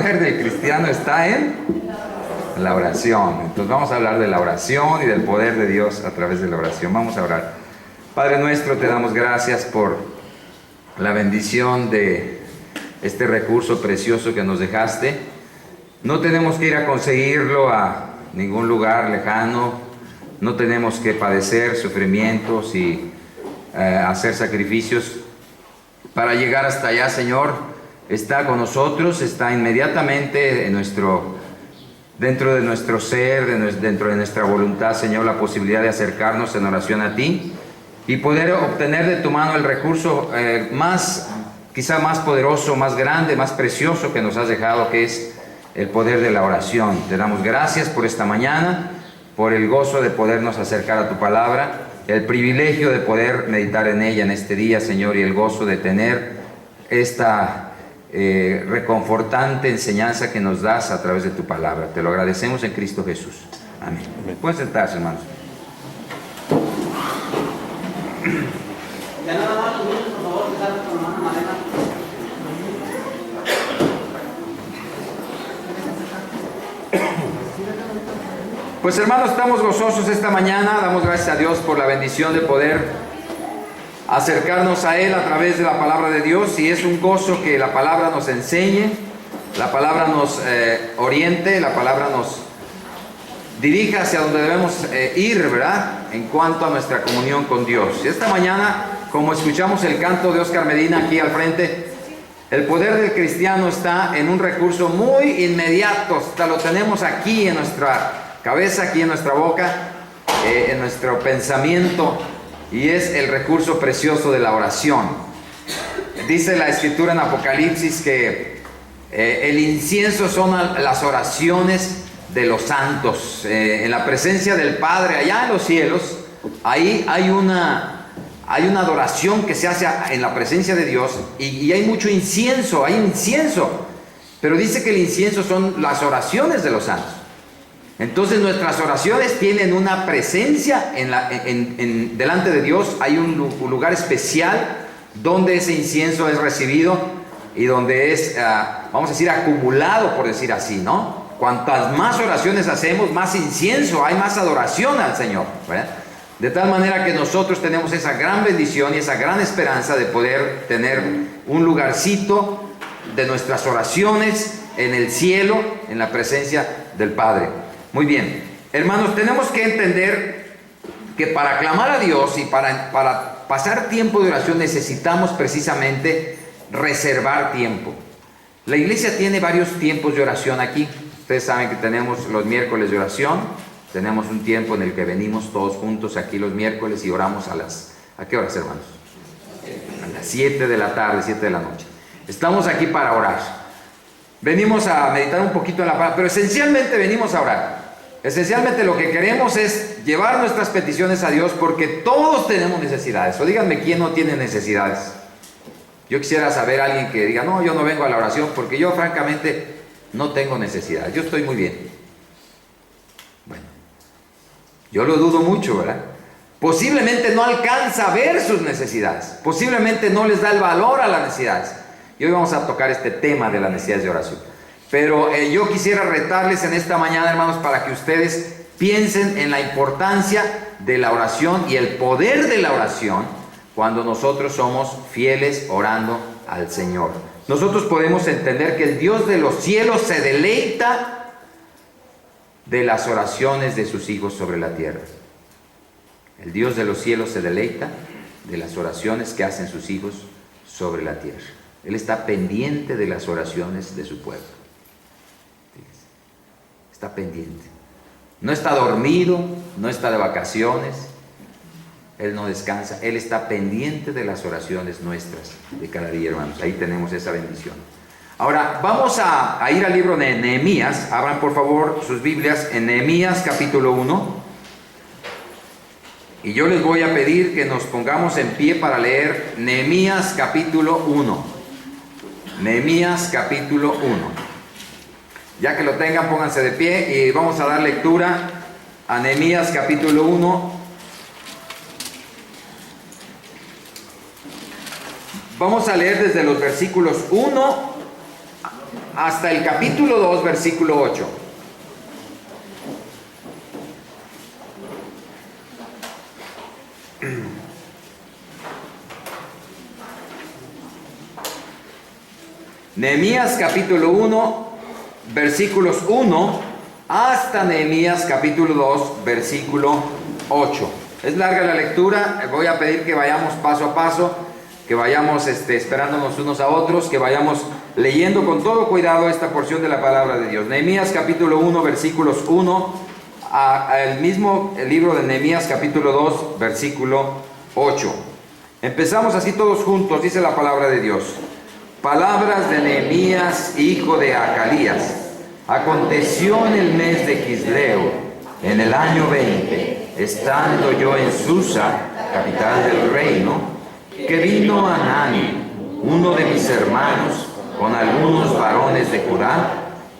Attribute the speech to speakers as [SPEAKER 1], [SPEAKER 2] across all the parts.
[SPEAKER 1] poder del cristiano está en la oración. Entonces vamos a hablar de la oración y del poder de Dios a través de la oración. Vamos a orar. Padre nuestro, te damos gracias por la bendición de este recurso precioso que nos dejaste. No tenemos que ir a conseguirlo a ningún lugar lejano. No tenemos que padecer sufrimientos y hacer sacrificios para llegar hasta allá, Señor. Está con nosotros, está inmediatamente dentro de nuestro ser, dentro de nuestra voluntad, Señor, la posibilidad de acercarnos en oración a ti y poder obtener de tu mano el recurso quizá más poderoso, más grande, más precioso que nos has dejado, que es el poder de la oración. Te damos gracias por esta mañana, por el gozo de podernos acercar a tu palabra, el privilegio de poder meditar en ella en este día, Señor, y el gozo de tener esta reconfortante enseñanza que nos das a través de tu palabra. Te lo agradecemos en Cristo Jesús. Amén. Pueden sentarse, hermanos.
[SPEAKER 2] Ya nada más los niños, por favor, que salgan con la mano madera.
[SPEAKER 1] Pues hermanos, estamos gozosos esta mañana. Damos gracias a Dios por la bendición de poder acercarnos a Él a través de la palabra de Dios, y es un gozo que la palabra nos enseñe, la palabra nos oriente, la palabra nos dirija hacia donde debemos ir, ¿verdad? En cuanto a nuestra comunión con Dios. Y esta mañana, como escuchamos el canto de Oscar Medina aquí al frente, el poder del cristiano está en un recurso muy inmediato. Hasta lo tenemos aquí en nuestra cabeza, aquí en nuestra boca, en nuestro pensamiento, y es el recurso precioso de la oración. Dice la Escritura en Apocalipsis que el incienso son las oraciones de los santos. En la presencia del Padre, allá en los cielos, ahí hay una adoración que se hace en la presencia de Dios, y hay mucho incienso, pero dice que el incienso son las oraciones de los santos. Entonces nuestras oraciones tienen una presencia delante de Dios. Hay un lugar especial donde ese incienso es recibido y donde es, vamos a decir, acumulado, por decir así, ¿no? Cuantas más oraciones hacemos, más incienso hay, más adoración al Señor, ¿verdad? De tal manera que nosotros tenemos esa gran bendición y esa gran esperanza de poder tener un lugarcito de nuestras oraciones en el cielo, en la presencia del Padre. Muy bien, hermanos, tenemos que entender que para clamar a Dios y para pasar tiempo de oración necesitamos precisamente reservar tiempo. La iglesia tiene varios tiempos de oración aquí. Ustedes saben que tenemos los miércoles de oración. Tenemos un tiempo en el que venimos todos juntos aquí los miércoles y oramos ¿a qué horas, hermanos? A las 7 de la tarde, 7 de la noche. Estamos aquí para orar. Venimos a meditar un poquito en la palabra, pero esencialmente venimos a orar. Esencialmente lo que queremos es llevar nuestras peticiones a Dios, porque todos tenemos necesidades. O díganme, ¿quién no tiene necesidades? Yo quisiera saber a alguien que diga, no, yo no vengo a la oración porque yo francamente no tengo necesidades. Yo estoy muy bien. Bueno, yo lo dudo mucho, ¿verdad? Posiblemente no alcanza a ver sus necesidades. Posiblemente no les da el valor a las necesidades. Y hoy vamos a tocar este tema de las necesidades de oración. Pero yo quisiera retarles en esta mañana, hermanos, para que ustedes piensen en la importancia de la oración y el poder de la oración cuando nosotros somos fieles orando al Señor. Nosotros podemos entender que el Dios de los cielos se deleita de las oraciones de sus hijos sobre la tierra. El Dios de los cielos se deleita de las oraciones que hacen sus hijos sobre la tierra. Él está pendiente de las oraciones de su pueblo. Está pendiente. No está dormido, no está de vacaciones. Él no descansa. Él está pendiente de las oraciones nuestras de cada día, hermanos. Ahí tenemos esa bendición. Ahora, vamos a ir al libro de Nehemías. Abran, por favor, sus Biblias en Nehemías capítulo 1. Y yo les voy a pedir que nos pongamos en pie para leer Nehemías capítulo 1. Nehemías capítulo 1. Ya que lo tengan, pónganse de pie y vamos a dar lectura a Nehemías capítulo 1. Vamos a leer desde los versículos 1 hasta el capítulo 2, versículo 8. Nehemías capítulo 1, versículos 1 hasta Nehemías capítulo 2, versículo 8. Es larga la lectura, voy a pedir que vayamos paso a paso, que vayamos esperándonos unos a otros, que vayamos leyendo con todo cuidado esta porción de la palabra de Dios. Nehemías capítulo 1, versículos 1, el mismo libro de Nehemías capítulo 2, versículo 8. Empezamos así todos juntos, dice la palabra de Dios. Palabras de Nehemías, hijo de Acalías. Aconteció en el mes de Quisleo, en el año 20, estando yo en Susa, capital del reino, que vino Hanani, uno de mis hermanos, con algunos varones de Judá,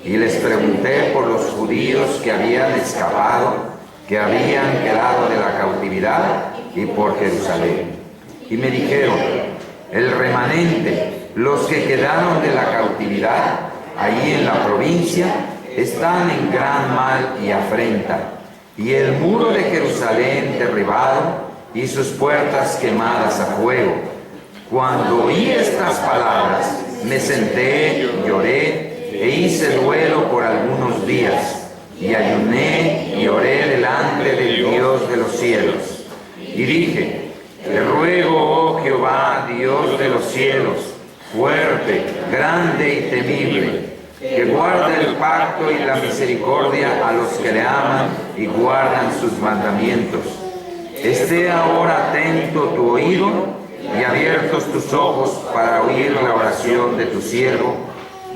[SPEAKER 1] y les pregunté por los judíos que habían escapado, que habían quedado de la cautividad, y por Jerusalén. Y me dijeron, el remanente, los que quedaron de la cautividad, allí en la provincia, están en gran mal y afrenta, y el muro de Jerusalén derribado, y sus puertas quemadas a fuego. Cuando oí estas palabras, me senté, lloré, e hice duelo por algunos días, y ayuné y oré delante del Dios de los cielos. Y dije, te ruego, oh Jehová, Dios de los cielos, fuerte, grande y temible, que guarda el pacto y la misericordia a los que le aman y guardan sus mandamientos. Esté ahora atento tu oído y abiertos tus ojos para oír la oración de tu siervo,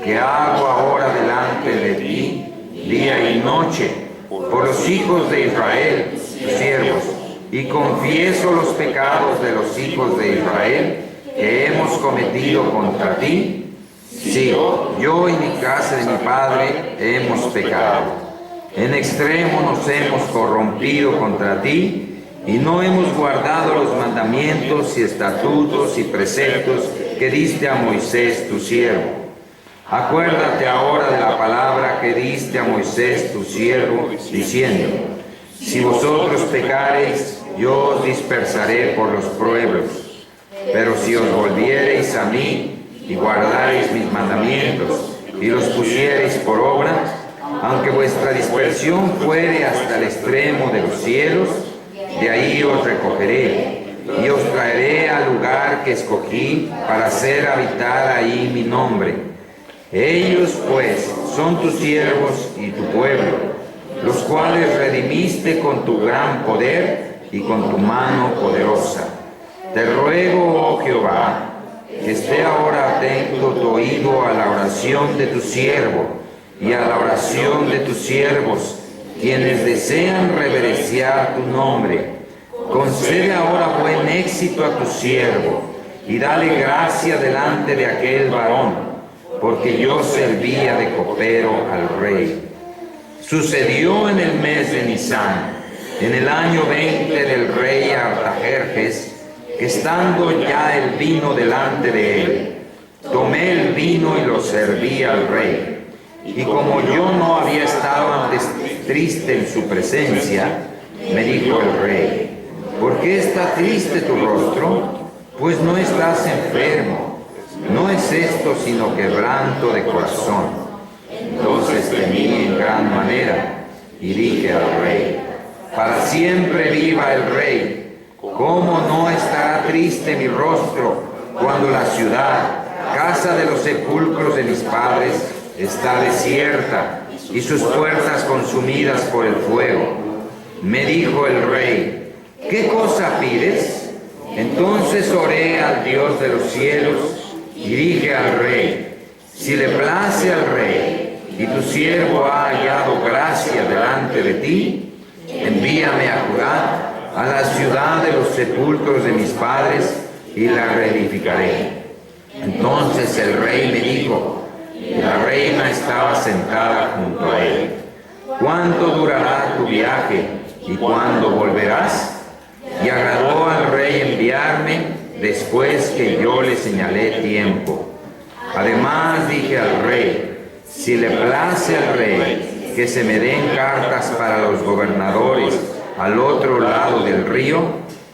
[SPEAKER 1] que hago ahora delante de ti, día y noche, por los hijos de Israel, tus siervos, y confieso los pecados de los hijos de Israel que hemos cometido contra ti. Sí, yo y mi casa de mi padre hemos pecado. En extremo nos hemos corrompido contra ti y no hemos guardado los mandamientos y estatutos y preceptos que diste a Moisés tu siervo. Acuérdate ahora de la palabra que diste a Moisés tu siervo, diciendo, si vosotros pecareis, yo os dispersaré por los pueblos. Pero si os volviereis a mí y guardareis mis mandamientos y los pusiereis por obra, aunque vuestra dispersión fuere hasta el extremo de los cielos, de ahí os recogeré y os traeré al lugar que escogí para hacer habitar ahí mi nombre. Ellos pues son tus siervos y tu pueblo, los cuales redimiste con tu gran poder y con tu mano poderosa. Te ruego, oh Jehová, que esté ahora atento tu oído a la oración de tu siervo y a la oración de tus siervos, quienes desean reverenciar tu nombre. Concede ahora buen éxito a tu siervo y dale gracia delante de aquel varón, porque yo servía de copero al rey. Sucedió en el mes de Nisán, en el año 20 del rey Artajerjes, que estando ya el vino delante de él, tomé el vino y lo serví al rey. Y como yo no había estado antes triste en su presencia, me dijo el rey, ¿por qué está triste tu rostro? Pues no estás enfermo, no es esto sino quebranto de corazón. Entonces temí en gran manera y dije al rey, para siempre viva el rey. ¿Cómo no estará triste mi rostro cuando la ciudad, casa de los sepulcros de mis padres, está desierta y sus puertas consumidas por el fuego? Me dijo el rey, ¿qué cosa pides? Entonces oré al Dios de los cielos y dije al rey, si le place al rey y tu siervo ha hallado gracia delante de ti, envíame a Judá, a la ciudad de los sepulcros de mis padres, y la reedificaré. Entonces el rey me dijo, y la reina estaba sentada junto a él, ¿cuánto durará tu viaje y cuándo volverás? Y agradó al rey enviarme después que yo le señalé tiempo. Además dije al rey, Si le place al rey que se me den cartas para los gobernadores al otro lado del río,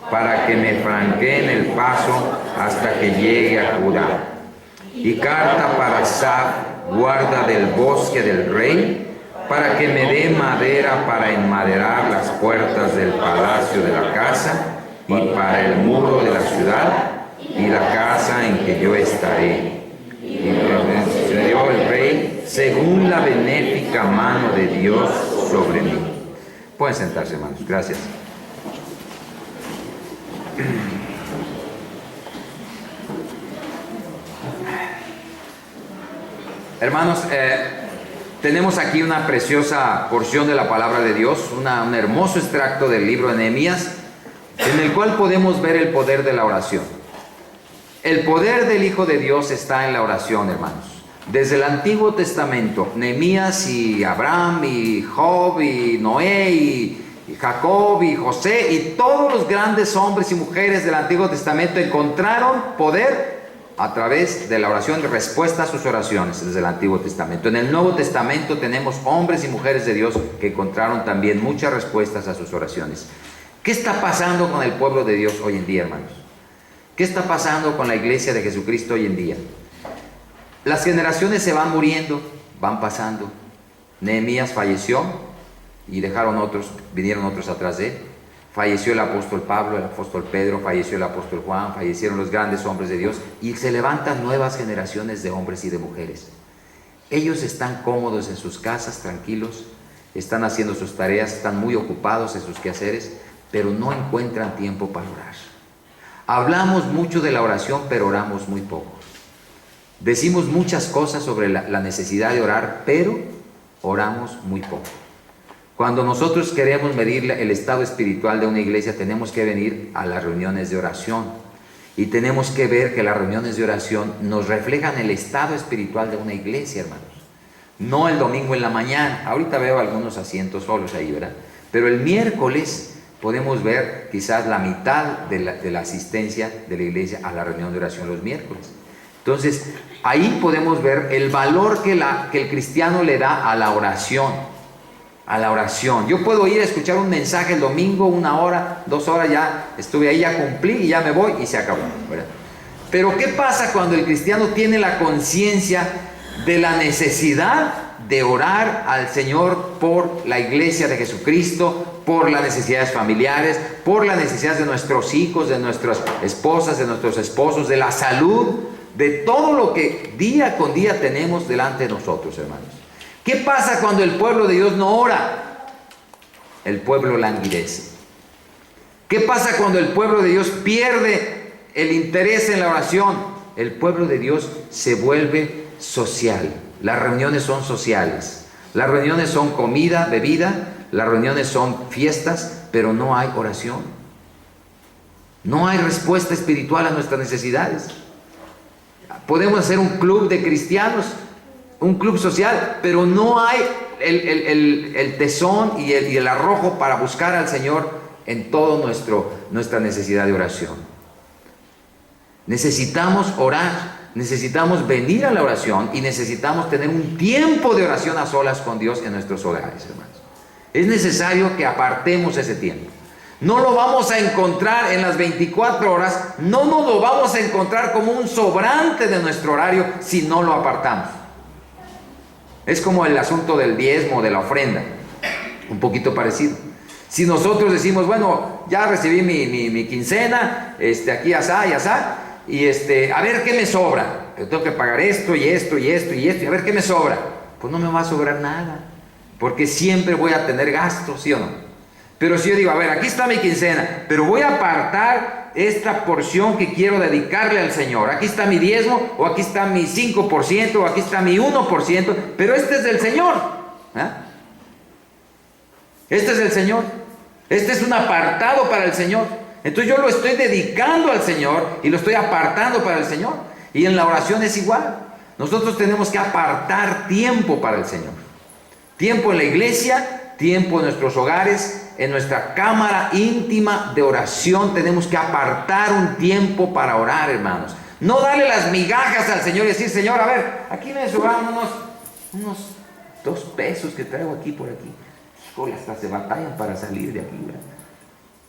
[SPEAKER 1] para que me franqueen el paso hasta que llegue a Judá. Y carta para Asaf, guarda del bosque del rey, para que me dé madera para enmaderar las puertas del palacio de la casa y para el muro de la ciudad y la casa en que yo estaré. Y me dio el rey según la benéfica mano de Dios sobre mí. Pueden sentarse, hermanos. Gracias. Hermanos, tenemos aquí una preciosa porción de la palabra de Dios, un hermoso extracto del libro de Nehemías, en el cual podemos ver el poder de la oración. El poder del Hijo de Dios está en la oración, hermanos. Desde el Antiguo Testamento, Nehemías y Abraham y Job y Noé y Jacob y José y todos los grandes hombres y mujeres del Antiguo Testamento encontraron poder a través de la oración, de respuesta a sus oraciones desde el Antiguo Testamento. En el Nuevo Testamento tenemos hombres y mujeres de Dios que encontraron también muchas respuestas a sus oraciones. ¿Qué está pasando con el pueblo de Dios hoy en día, hermanos? ¿Qué está pasando con la iglesia de Jesucristo hoy en día? Las generaciones se van muriendo, van pasando. Nehemías falleció y vinieron otros atrás de él. Falleció el apóstol Pablo, el apóstol Pedro, falleció el apóstol Juan, fallecieron los grandes hombres de Dios y se levantan nuevas generaciones de hombres y de mujeres. Ellos están cómodos en sus casas, tranquilos, están haciendo sus tareas, están muy ocupados en sus quehaceres, pero no encuentran tiempo para orar. Hablamos mucho de la oración, pero oramos muy poco. Decimos muchas cosas sobre la necesidad de orar, pero oramos muy poco. Cuando nosotros queremos medir el estado espiritual de una iglesia, tenemos que venir a las reuniones de oración. Y tenemos que ver que las reuniones de oración nos reflejan el estado espiritual de una iglesia, hermanos. No el domingo en la mañana. Ahorita veo algunos asientos solos ahí, ¿verdad? Pero el miércoles podemos ver quizás la mitad de la asistencia de la iglesia a la reunión de oración los miércoles. Entonces, ahí podemos ver el valor que el cristiano le da a la oración. A la oración. Yo puedo ir a escuchar un mensaje el domingo, 1 hora, 2 horas, ya estuve ahí, ya cumplí y ya me voy y se acabó, ¿verdad? Pero ¿qué pasa cuando el cristiano tiene la conciencia de la necesidad de orar al Señor por la iglesia de Jesucristo, por las necesidades familiares, por las necesidades de nuestros hijos, de nuestras esposas, de nuestros esposos, de la salud, de todo lo que día con día tenemos delante de nosotros, hermanos? ¿Qué pasa cuando el pueblo de Dios no ora? El pueblo languidece. ¿Qué pasa cuando el pueblo de Dios pierde el interés en la oración? El pueblo de Dios se vuelve social. Las reuniones son sociales. Las reuniones son comida, bebida. Las reuniones son fiestas, pero no hay oración. No hay respuesta espiritual a nuestras necesidades. Podemos hacer un club de cristianos, un club social, pero no hay el tesón y el arrojo para buscar al Señor en toda nuestra necesidad de oración. Necesitamos orar, necesitamos venir a la oración y necesitamos tener un tiempo de oración a solas con Dios en nuestros hogares, hermanos. Es necesario que apartemos ese tiempo. No lo vamos a encontrar en las 24 horas, no nos lo vamos a encontrar como un sobrante de nuestro horario si no lo apartamos. Es como el asunto del diezmo, de la ofrenda, un poquito parecido. Si nosotros decimos, bueno, ya recibí mi quincena, aquí asá y asá, y a ver qué me sobra. Yo tengo que pagar esto y esto y esto y esto, y a ver qué me sobra. Pues no me va a sobrar nada, porque siempre voy a tener gastos, ¿sí o no? Pero si yo digo, a ver, aquí está mi quincena, pero voy a apartar esta porción que quiero dedicarle al Señor. Aquí está mi diezmo, o aquí está mi 5%, o aquí está mi 1%, pero este es del Señor. Este es del Señor. Este es un apartado para el Señor. Entonces yo lo estoy dedicando al Señor y lo estoy apartando para el Señor. Y en la oración es igual. Nosotros tenemos que apartar tiempo para el Señor. Tiempo en la iglesia, tiempo en nuestros hogares, en nuestra cámara íntima de oración. Tenemos que apartar un tiempo para orar, hermanos. No darle las migajas al Señor y decir, Señor, a ver, aquí me sobraron unos unos 2 pesos que traigo aquí por aquí. Híjole, hasta se batallan para salir de aquí, ¿verdad?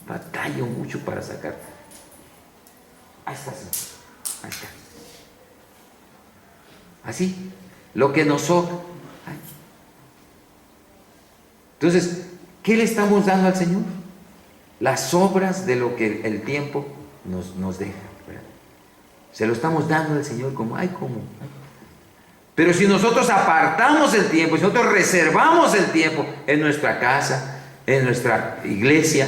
[SPEAKER 1] Batallo mucho para sacar. Ahí está, Señor. Ahí está. Así, lo que nos sobra. Ay. Entonces, ¿qué le estamos dando al Señor? Las obras de lo que el tiempo nos deja, ¿verdad? Se lo estamos dando al Señor como, como. Pero si nosotros apartamos el tiempo, si nosotros reservamos el tiempo en nuestra casa, en nuestra iglesia,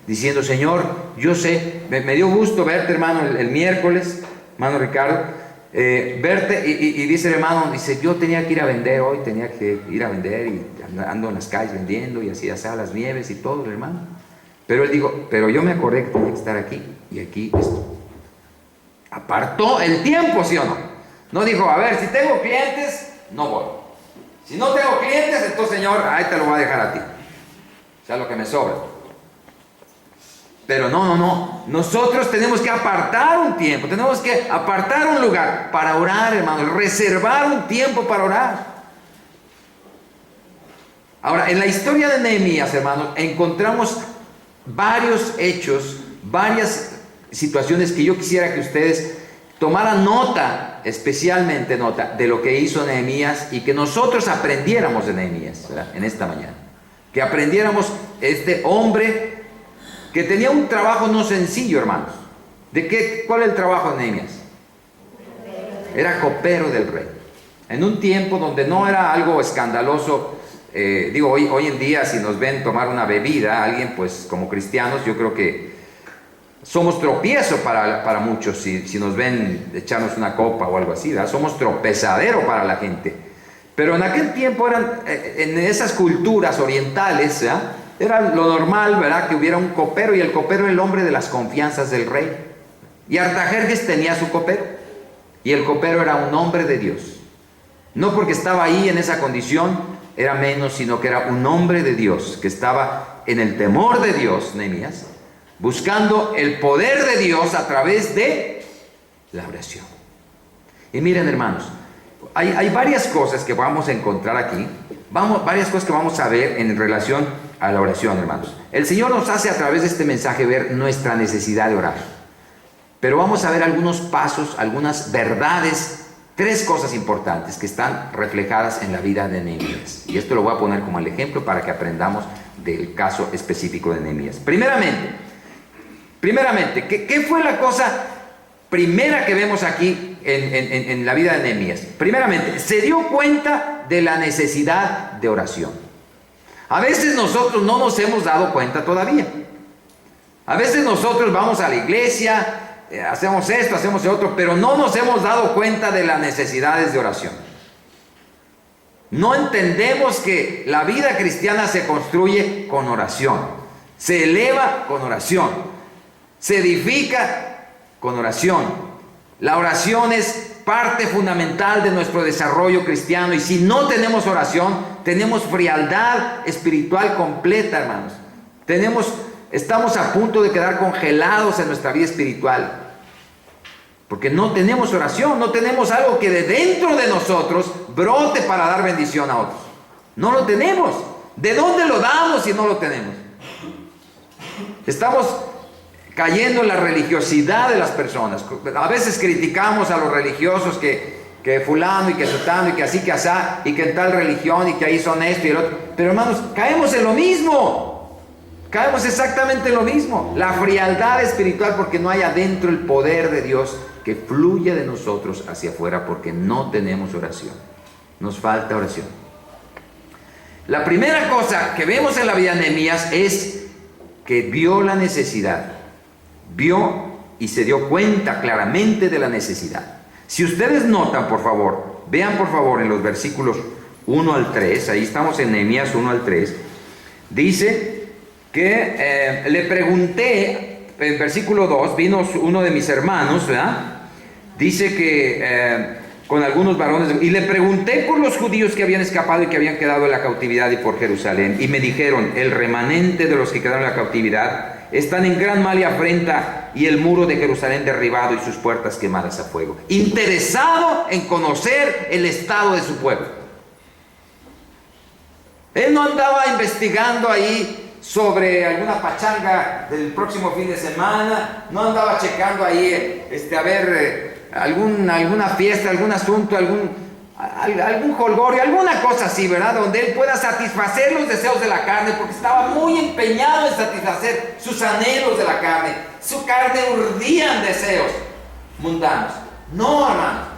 [SPEAKER 1] diciendo, Señor, yo sé, me dio gusto verte, hermano, el miércoles, hermano Ricardo, verte, y dice el hermano, dice, yo tenía que ir a vender hoy, tenía que ir a vender, y ando en las calles vendiendo, y así a las nieves y todo, hermano. Pero él dijo, pero yo me acordé que tenía que estar aquí, y aquí estoy. Apartó el tiempo, ¿sí o no? No dijo, a ver, si tengo clientes, no voy. Si no tengo clientes, entonces, Señor, ahí te lo voy a dejar a ti. O sea, lo que me sobra. Pero no. Nosotros tenemos que apartar un tiempo, tenemos que apartar un lugar para orar, hermano. Reservar un tiempo para orar. Ahora, en la historia de Nehemías, hermanos, encontramos varios hechos, varias situaciones que yo quisiera que ustedes tomaran nota, especialmente nota, de lo que hizo Nehemías y que nosotros aprendiéramos de Nehemías, ¿verdad? En esta mañana. Que aprendiéramos este hombre que tenía un trabajo no sencillo, hermanos. ¿Cuál es el trabajo de Nehemías? Era copero del rey. En un tiempo donde no era algo escandaloso. Hoy en día, si nos ven tomar una bebida, alguien, pues como cristianos, yo creo que somos tropiezo para muchos si nos ven echarnos una copa o algo así, ¿verdad? Somos tropezadero para la gente. Pero en aquel tiempo en esas culturas orientales, ¿verdad? Era lo normal, ¿verdad? Que hubiera un copero, y el copero era el hombre de las confianzas del rey. Y Artajerjes tenía su copero, y el copero era un hombre de Dios. No porque estaba ahí en esa condición era menos, sino que era un hombre de Dios, que estaba en el temor de Dios, Nehemías, buscando el poder de Dios a través de la oración. Y miren, hermanos, hay varias cosas que vamos a encontrar aquí, varias cosas que vamos a ver en relación a la oración, hermanos. El Señor nos hace a través de este mensaje ver nuestra necesidad de orar. Pero vamos a ver algunos pasos, algunas verdades, 3 cosas importantes que están reflejadas en la vida de Nehemías. Y esto lo voy a poner como el ejemplo para que aprendamos del caso específico de Nehemías. Primeramente, ¿qué fue la cosa primera que vemos aquí en la vida de Nehemías? Primeramente, se dio cuenta de la necesidad de oración. A veces nosotros no nos hemos dado cuenta todavía. A veces nosotros vamos a la iglesia, hacemos esto, hacemos lo otro, pero no nos hemos dado cuenta de las necesidades de oración. No entendemos que la vida cristiana se construye con oración, se eleva con oración, se edifica con oración. La oración es parte fundamental de nuestro desarrollo cristiano, y si no tenemos oración, tenemos frialdad espiritual completa, hermanos. Estamos a punto de quedar congelados en nuestra vida espiritual, porque no tenemos oración, no tenemos algo que de dentro de nosotros brote para dar bendición a otros. No lo tenemos. ¿De dónde lo damos si no lo tenemos? Estamos cayendo en la religiosidad de las personas. A veces criticamos a los religiosos que fulano y que sotano y que así que asá y que en tal religión y que ahí son esto y el otro. Pero hermanos, caemos en lo mismo. Caemos exactamente en lo mismo. La frialdad espiritual, porque no hay adentro el poder de Dios que fluye de nosotros hacia afuera, porque no tenemos oración. Nos falta oración. La primera cosa que vemos en la vida de Nehemías es que vio la necesidad. Vio y se dio cuenta claramente de la necesidad. Si ustedes notan, por favor, vean por favor en los versículos 1 al 3, ahí estamos en Nehemías 1 al 3, dice que le pregunté, en versículo 2, vino uno de mis hermanos, ¿verdad? Dice que con algunos varones, y le pregunté por los judíos que habían escapado y que habían quedado en la cautividad y por Jerusalén, y me dijeron, el remanente de los que quedaron en la cautividad están en gran mal y afrenta, y el muro de Jerusalén derribado y sus puertas quemadas a fuego. Interesado en conocer el estado de su pueblo. Él no andaba investigando ahí sobre alguna pachanga del próximo fin de semana, no andaba checando ahí a ver alguna fiesta, algún asunto, algún jolgorio, alguna cosa así, ¿verdad? Donde él pueda satisfacer los deseos de la carne, porque estaba muy empeñado en satisfacer sus anhelos de la carne. Su carne urdía en deseos mundanos. No, hermano.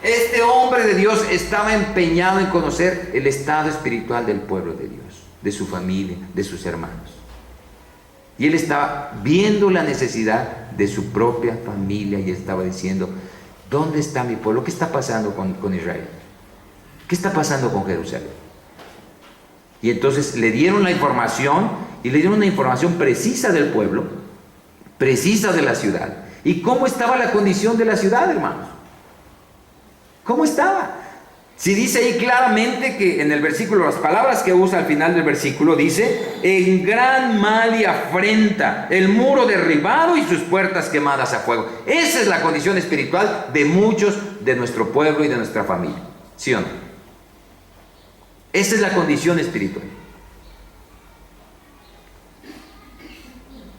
[SPEAKER 1] Este hombre de Dios estaba empeñado en conocer el estado espiritual del pueblo de Dios, de su familia, de sus hermanos. Y él estaba viendo la necesidad de su propia familia y estaba diciendo: ¿dónde está mi pueblo? ¿Qué está pasando con Israel? ¿Qué está pasando con Jerusalén? Y entonces le dieron la información, y le dieron una información precisa del pueblo, precisa de la ciudad. ¿Y cómo estaba la condición de la ciudad, hermanos? ¿Cómo estaba? Si dice ahí claramente que en el versículo, las palabras que usa al final del versículo, dice: en gran mal y afrenta, el muro derribado y sus puertas quemadas a fuego. Esa es la condición espiritual de muchos de nuestro pueblo y de nuestra familia. ¿Sí o no? Esa es la condición espiritual.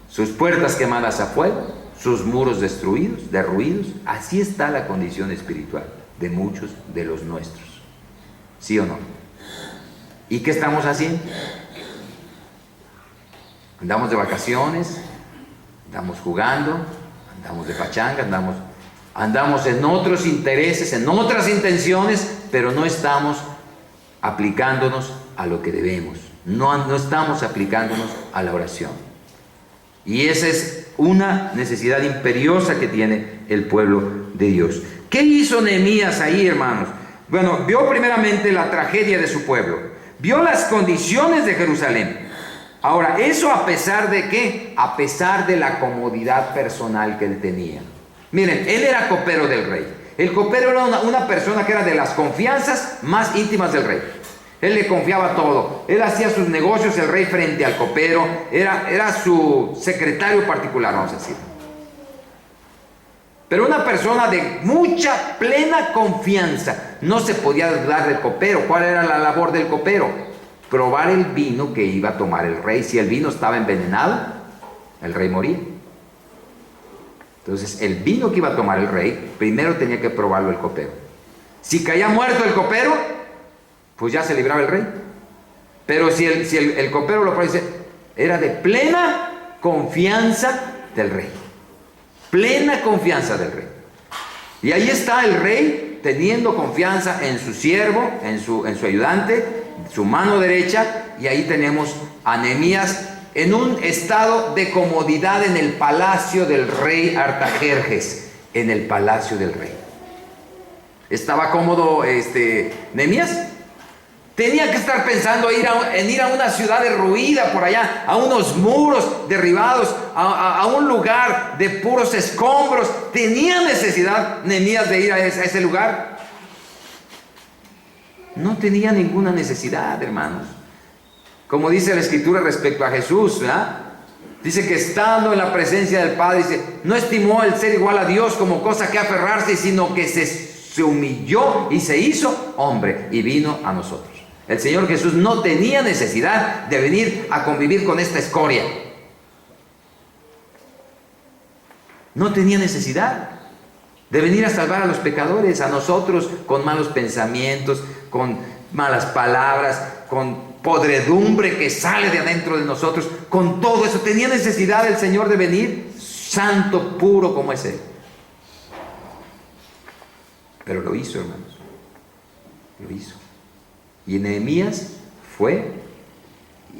[SPEAKER 1] Sus puertas quemadas a fuego, sus muros destruidos, derruidos. Así está la condición espiritual de muchos de los nuestros. ¿Sí o no? ¿Y qué estamos haciendo? Andamos de vacaciones, andamos jugando, andamos de pachanga, andamos en otros intereses, en otras intenciones, pero no estamos aplicándonos a lo que debemos. No estamos aplicándonos a la oración. Y esa es una necesidad imperiosa que tiene el pueblo de Dios. ¿Qué hizo Nehemías ahí, hermanos? Bueno, vio primeramente la tragedia de su pueblo, vio las condiciones de Jerusalén. Ahora, ¿eso a pesar de qué? A pesar de la comodidad personal que él tenía. Miren, él era copero del rey. El copero era una persona que era de las confianzas más íntimas del rey. Él le confiaba todo. Él hacía sus negocios, el rey, frente al copero. Era su secretario particular, vamos a decir. Pero una persona de mucha, plena confianza. No se podía dudar del copero. ¿Cuál era la labor del copero? Probar el vino que iba a tomar el rey. Si el vino estaba envenenado, el rey moría. Entonces, el vino que iba a tomar el rey, primero tenía que probarlo el copero. Si caía muerto el copero, pues ya se libraba el rey. Pero si el copero lo probó, era de plena confianza del rey. Plena confianza del rey. Y ahí está el rey teniendo confianza en su siervo, en su ayudante, su mano derecha. Y ahí tenemos a Nehemías en un estado de comodidad en el palacio del rey Artajerjes. En el palacio del rey. ¿Estaba cómodo Nehemías? Tenía que estar pensando en ir a una ciudad derruida por allá, a unos muros derribados, a un lugar de puros escombros. ¿Tenía necesidad Nehemías de ir a ese lugar? No tenía ninguna necesidad, hermanos. Como dice la Escritura respecto a Jesús, ¿verdad? Dice que estando en la presencia del Padre, dice, no estimó el ser igual a Dios como cosa que aferrarse, sino que se humilló y se hizo hombre y vino a nosotros. El Señor Jesús no tenía necesidad de venir a convivir con esta escoria. No tenía necesidad de venir a salvar a los pecadores, a nosotros con malos pensamientos, con malas palabras, con podredumbre que sale de adentro de nosotros, con todo eso. ¿Tenía necesidad el Señor de venir? Santo, puro como es Él. Pero lo hizo, hermanos. Lo hizo. Y Nehemías fue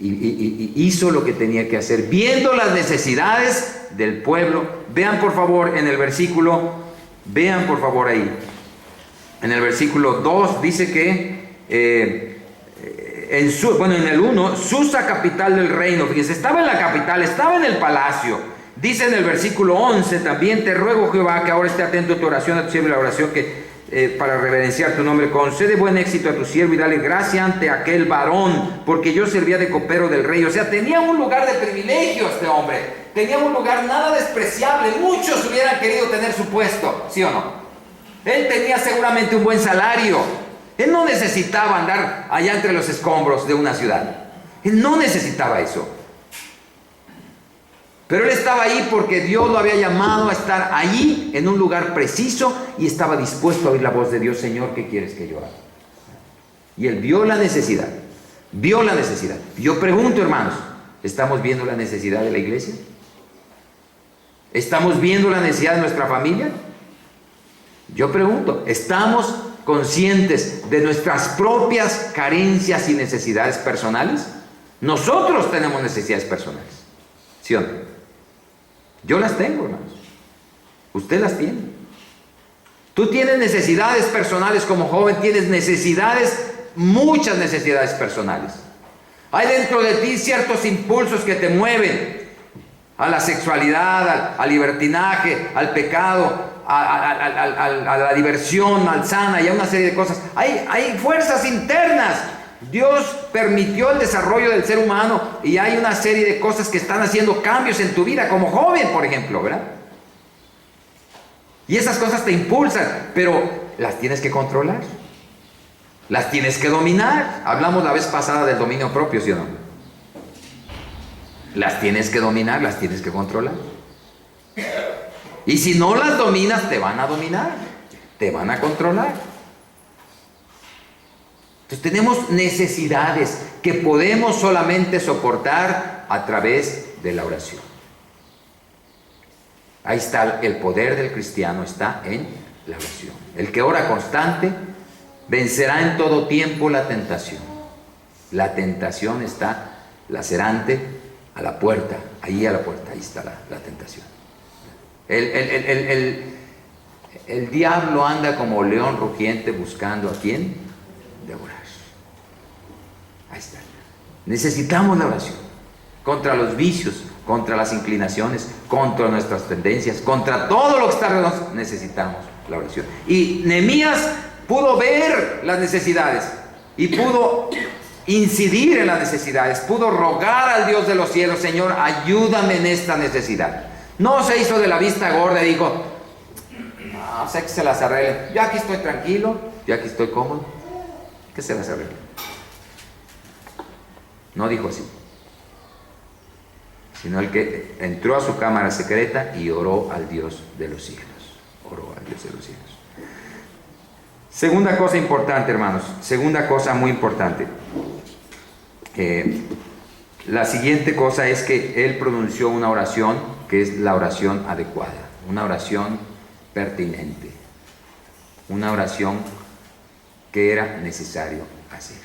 [SPEAKER 1] y hizo lo que tenía que hacer, viendo las necesidades del pueblo. Vean por favor en el versículo, vean por favor ahí, en el versículo 2 dice que, en el 1, Susa, capital del reino, fíjense, estaba en la capital, estaba en el palacio. Dice en el versículo 11 también, te ruego Jehová que ahora esté atento a tu oración, a tu siervo, la oración que para reverenciar tu nombre, concede buen éxito a tu siervo y dale gracia ante aquel varón, porque yo servía de copero del rey. O sea, tenía un lugar de privilegio este hombre, tenía un lugar nada despreciable. Muchos hubieran querido tener su puesto, ¿sí o no? Él tenía seguramente un buen salario, Él no necesitaba andar allá entre los escombros de una ciudad. Él no necesitaba eso. Pero él estaba ahí porque Dios lo había llamado a estar allí, en un lugar preciso, y estaba dispuesto a oír la voz de Dios. Señor, ¿qué quieres que yo haga? Y él vio la necesidad. Vio la necesidad. Yo pregunto, hermanos, ¿estamos viendo la necesidad de la iglesia? ¿Estamos viendo la necesidad de nuestra familia? Yo pregunto, ¿estamos conscientes de nuestras propias carencias y necesidades personales? Nosotros tenemos necesidades personales, ¿sí o no? Yo las tengo, hermanos. Usted las tiene. Tú tienes necesidades personales como joven, tienes necesidades, muchas necesidades personales. Hay dentro de ti ciertos impulsos que te mueven a la sexualidad, al libertinaje, al pecado, a la diversión malsana y a una serie de cosas. Hay fuerzas internas. Dios permitió el desarrollo del ser humano y hay una serie de cosas que están haciendo cambios en tu vida como joven, por ejemplo, ¿verdad? Y esas cosas te impulsan, pero las tienes que controlar. Las tienes que dominar. Hablamos la vez pasada del dominio propio, ¿sí o no? Las tienes que dominar, las tienes que controlar. Y si no las dominas, te van a dominar, te van a controlar. Entonces tenemos necesidades que podemos solamente soportar a través de la oración. Ahí está el poder del cristiano, está en la oración. El que ora constante vencerá en todo tiempo la tentación. La tentación está lacerante a la puerta, ahí a la puerta, ahí está la tentación. El diablo anda como león rugiente buscando a quién devorar. Ahí está. Necesitamos la oración contra los vicios, contra las inclinaciones, contra nuestras tendencias, contra todo lo que está alrededor. Necesitamos la oración. Y Nehemías pudo ver las necesidades y pudo incidir en las necesidades, pudo rogar al Dios de los cielos: Señor, ayúdame en esta necesidad. No se hizo de la vista gorda y dijo: no, sé que se las arreglen, yo aquí estoy tranquilo, yo aquí estoy cómodo, que se las arreglen. No dijo así, sino el que entró a su cámara secreta y oró al Dios de los cielos. Oró al Dios de los cielos. Segunda cosa importante, hermanos, segunda cosa muy importante. La siguiente cosa es que él pronunció una oración que es la oración adecuada, una oración pertinente, una oración que era necesario hacer.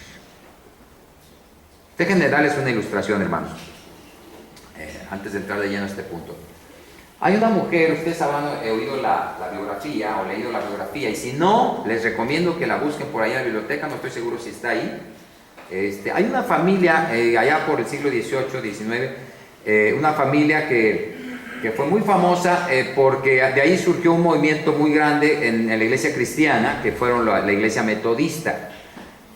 [SPEAKER 1] Déjenme darles una ilustración, hermanos, antes de entrar de lleno a este punto. Hay una mujer, ustedes habrán oído la biografía o leído la biografía, y si no, les recomiendo que la busquen por ahí en la biblioteca, no estoy seguro si está ahí. Hay una familia allá por el siglo XVIII, XIX, una familia que fue muy famosa porque de ahí surgió un movimiento muy grande en la iglesia cristiana, que fueron la iglesia metodista.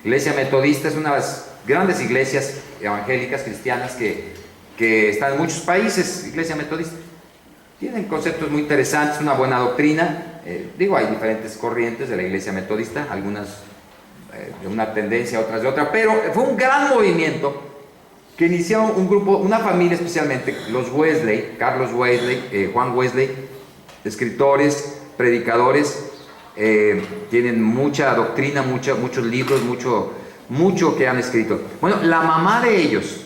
[SPEAKER 1] La iglesia metodista es una de las grandes iglesias evangélicas cristianas que están en muchos países. Iglesia metodista tienen conceptos muy interesantes, una buena doctrina. Hay diferentes corrientes de la iglesia metodista, algunas de una tendencia, otras de otra, pero fue un gran movimiento que inició un grupo, una familia especialmente, los Wesley, Carlos Wesley, Juan Wesley, escritores, predicadores, tienen mucha doctrina, muchos libros, mucho que han escrito. Bueno, la mamá de ellos,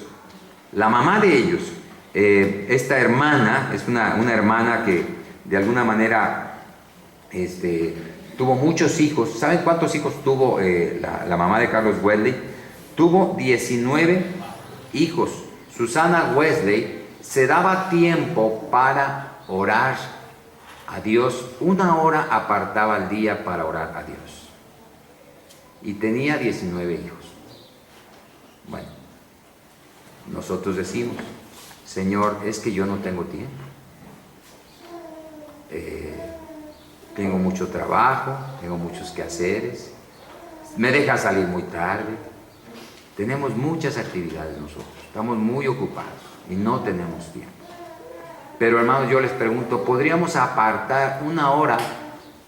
[SPEAKER 1] esta hermana, es una hermana que de alguna manera tuvo muchos hijos. ¿Saben cuántos hijos tuvo la mamá de Carlos Wesley? Tuvo 19 hijos. Susana Wesley se daba tiempo para orar a Dios. 1 hora apartaba al día para orar a Dios. Y tenía 19 hijos. Bueno, nosotros decimos: Señor, es que yo no tengo tiempo. Tengo mucho trabajo, tengo muchos quehaceres, me deja salir muy tarde. Tenemos muchas actividades nosotros, estamos muy ocupados y no tenemos tiempo. Pero hermanos, yo les pregunto, ¿podríamos apartar 1 hora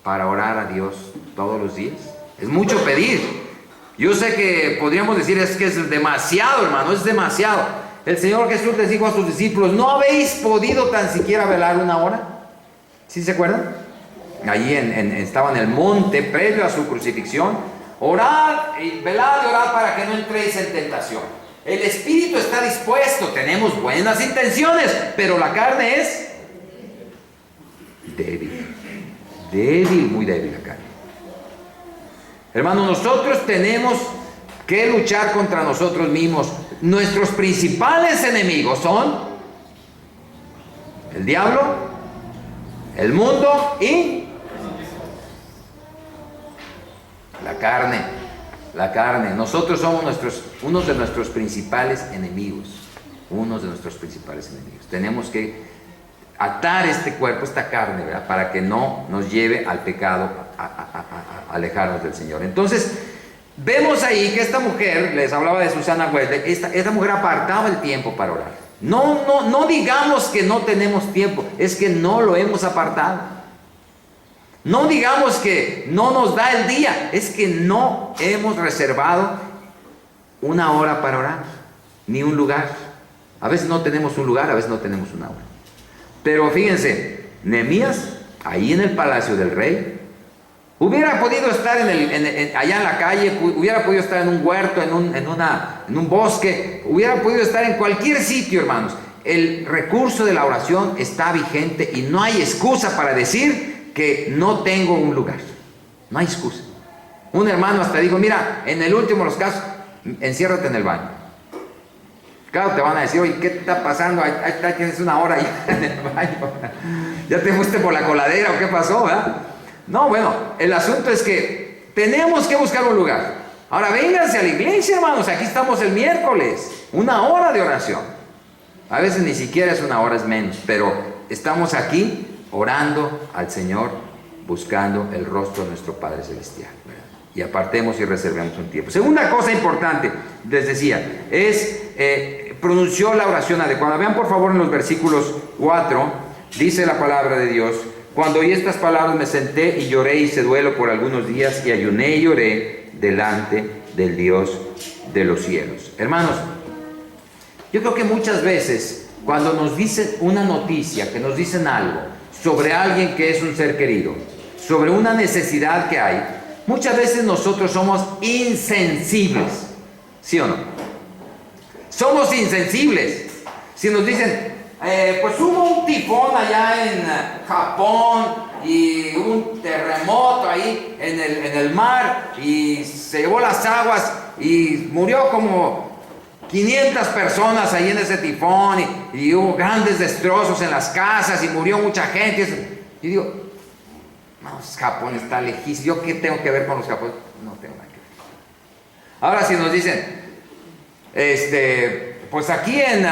[SPEAKER 1] para orar a Dios todos los días? Es mucho pedir, Yo sé que podríamos decir es que es demasiado, hermano, es demasiado. El Señor Jesús les dijo a sus discípulos, ¿no habéis podido tan siquiera velar una hora? ¿Sí se acuerdan? Allí estaba en el monte previo a su crucifixión. Orad, velad y orad para que no entréis en tentación. El espíritu está dispuesto, tenemos buenas intenciones, pero la carne es débil. Débil, muy débil la carne. Hermanos, nosotros tenemos que luchar contra nosotros mismos. Nuestros principales enemigos son el diablo, el mundo y la carne. La carne. Nosotros somos unos de nuestros principales enemigos. Unos de nuestros principales enemigos. Tenemos que atar este cuerpo, esta carne, ¿verdad? Para que no nos lleve al pecado, a alejarnos del Señor. Entonces, vemos ahí que esta mujer, les hablaba de Susana Wesley, esta mujer apartaba el tiempo para orar. No digamos que no tenemos tiempo, es que no lo hemos apartado. No digamos que no nos da el día, es que no hemos reservado una hora para orar, ni un lugar. A veces no tenemos un lugar, a veces no tenemos una hora. Pero fíjense, Nehemías, ahí en el palacio del rey, hubiera podido estar allá en la calle, hubiera podido estar en un huerto, en un bosque, hubiera podido estar en cualquier sitio, hermanos. El recurso de la oración está vigente y no hay excusa para decir que no tengo un lugar. No hay excusa. Un hermano hasta dijo, mira, en el último de los casos, enciérrate en el baño. Claro, te van a decir, oye, ¿qué está pasando? Ahí tienes una hora ahí en el baño. ¿Ya te fuiste por la coladera o qué pasó, verdad? No, bueno, el asunto es que tenemos que buscar un lugar. Ahora, vénganse a la iglesia, hermanos. Aquí estamos el miércoles. Una hora de oración. A veces ni siquiera es una hora, es menos. Pero estamos aquí orando al Señor, buscando el rostro de nuestro Padre Celestial, ¿verdad? Y apartemos y reservemos un tiempo. Segunda cosa importante, les decía, es pronunció la oración adecuada. Vean por favor en los versículos 4, dice la palabra de Dios, cuando oí estas palabras me senté y lloré, hice duelo por algunos días y ayuné y lloré delante del Dios de los cielos. Hermanos, yo creo que muchas veces cuando nos dicen una noticia, que nos dicen algo sobre alguien que es un ser querido, sobre una necesidad que hay, muchas veces nosotros somos insensibles, ¿sí o no? Somos insensibles. Si nos dicen, pues hubo un tifón allá en Japón y un terremoto ahí en el mar y se llevó las aguas y murió como 500 personas ahí en ese tifón y hubo grandes destrozos en las casas y murió mucha gente. Y digo, no, Japón está lejísimo. ¿Yo qué tengo que ver con los japoneses? No tengo nada que ver. Ahora si nos dicen, pues aquí en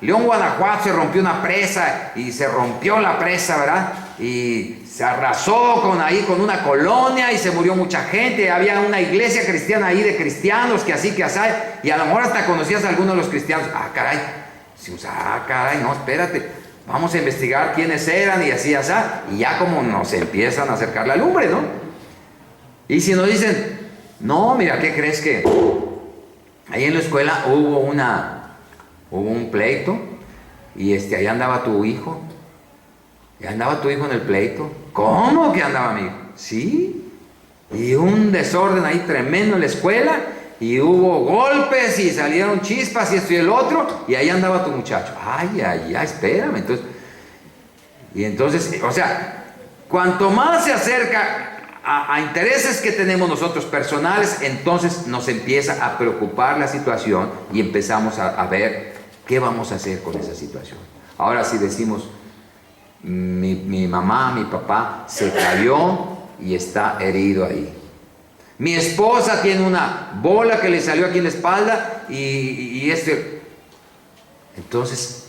[SPEAKER 1] León, Guanajuato se rompió una presa y se rompió la presa, ¿verdad? Y se arrasó con una colonia y se murió mucha gente. Había una iglesia cristiana ahí de cristianos que así, que así, y a lo mejor hasta conocías a algunos de los cristianos. Ah, caray, caray, no, espérate, vamos a investigar quiénes eran y así, así, y ya como nos empiezan a acercar la lumbre, ¿no? Y si nos dicen, no, mira, ¿qué crees que ahí en la escuela hubo un pleito y ahí andaba tu hijo? ¿Y andaba tu hijo en el pleito? ¿Cómo que andaba mi hijo? Sí. Y un desorden ahí tremendo en la escuela y hubo golpes y salieron chispas y esto y el otro y ahí andaba tu muchacho. Ay, espérame. Entonces, o sea, cuanto más se acerca a intereses que tenemos nosotros personales, entonces nos empieza a preocupar la situación y empezamos a ver qué vamos a hacer con esa situación. Ahora si decimos, mi mamá, mi papá se cayó y está herido ahí. Mi esposa tiene una bola que le salió aquí en la espalda entonces,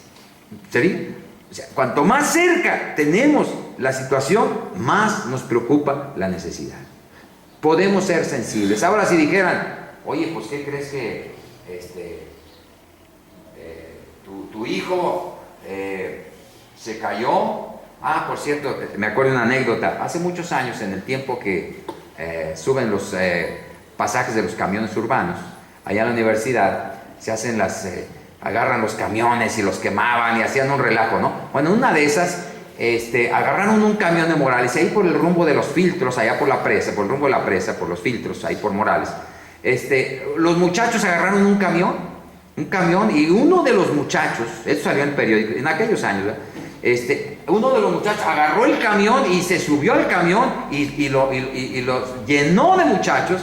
[SPEAKER 1] ¿sería? O sea, cuanto más cerca tenemos la situación, más nos preocupa la necesidad. Podemos ser sensibles. Ahora si dijeran, oye, pues ¿qué crees que tu hijo se cayó? Ah, por cierto, me acuerdo de una anécdota. Hace muchos años, en el tiempo que suben pasajes de los camiones urbanos. Allá en la universidad se hacen agarran los camiones y los quemaban y hacían un relajo, ¿no? Bueno, una de esas, agarraron un camión de Morales y ahí por el rumbo de los filtros, allá por la presa, por el rumbo de la presa, por los filtros, ahí por Morales, los muchachos agarraron un camión y uno de los muchachos, esto salió en el periódico, en aquellos años, ¿verdad? Uno de los muchachos agarró el camión y se subió al camión y lo llenó de muchachos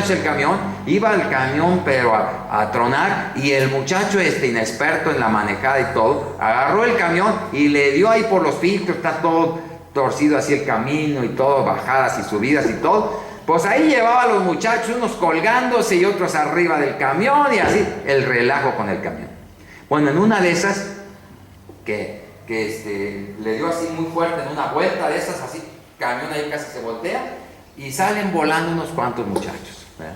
[SPEAKER 1] el camión, iba el camión pero a tronar, y el muchacho inexperto en la manejada y todo, agarró el camión y le dio ahí por los filtros, está todo torcido así el camino y todo, bajadas y subidas y todo, pues ahí llevaba a los muchachos, unos colgándose y otros arriba del camión y así, el relajo con el camión. Bueno, en una de esas, que le dio así muy fuerte en una vuelta de esas, así, camión ahí casi se voltea, y salen volando unos cuantos muchachos, ¿verdad?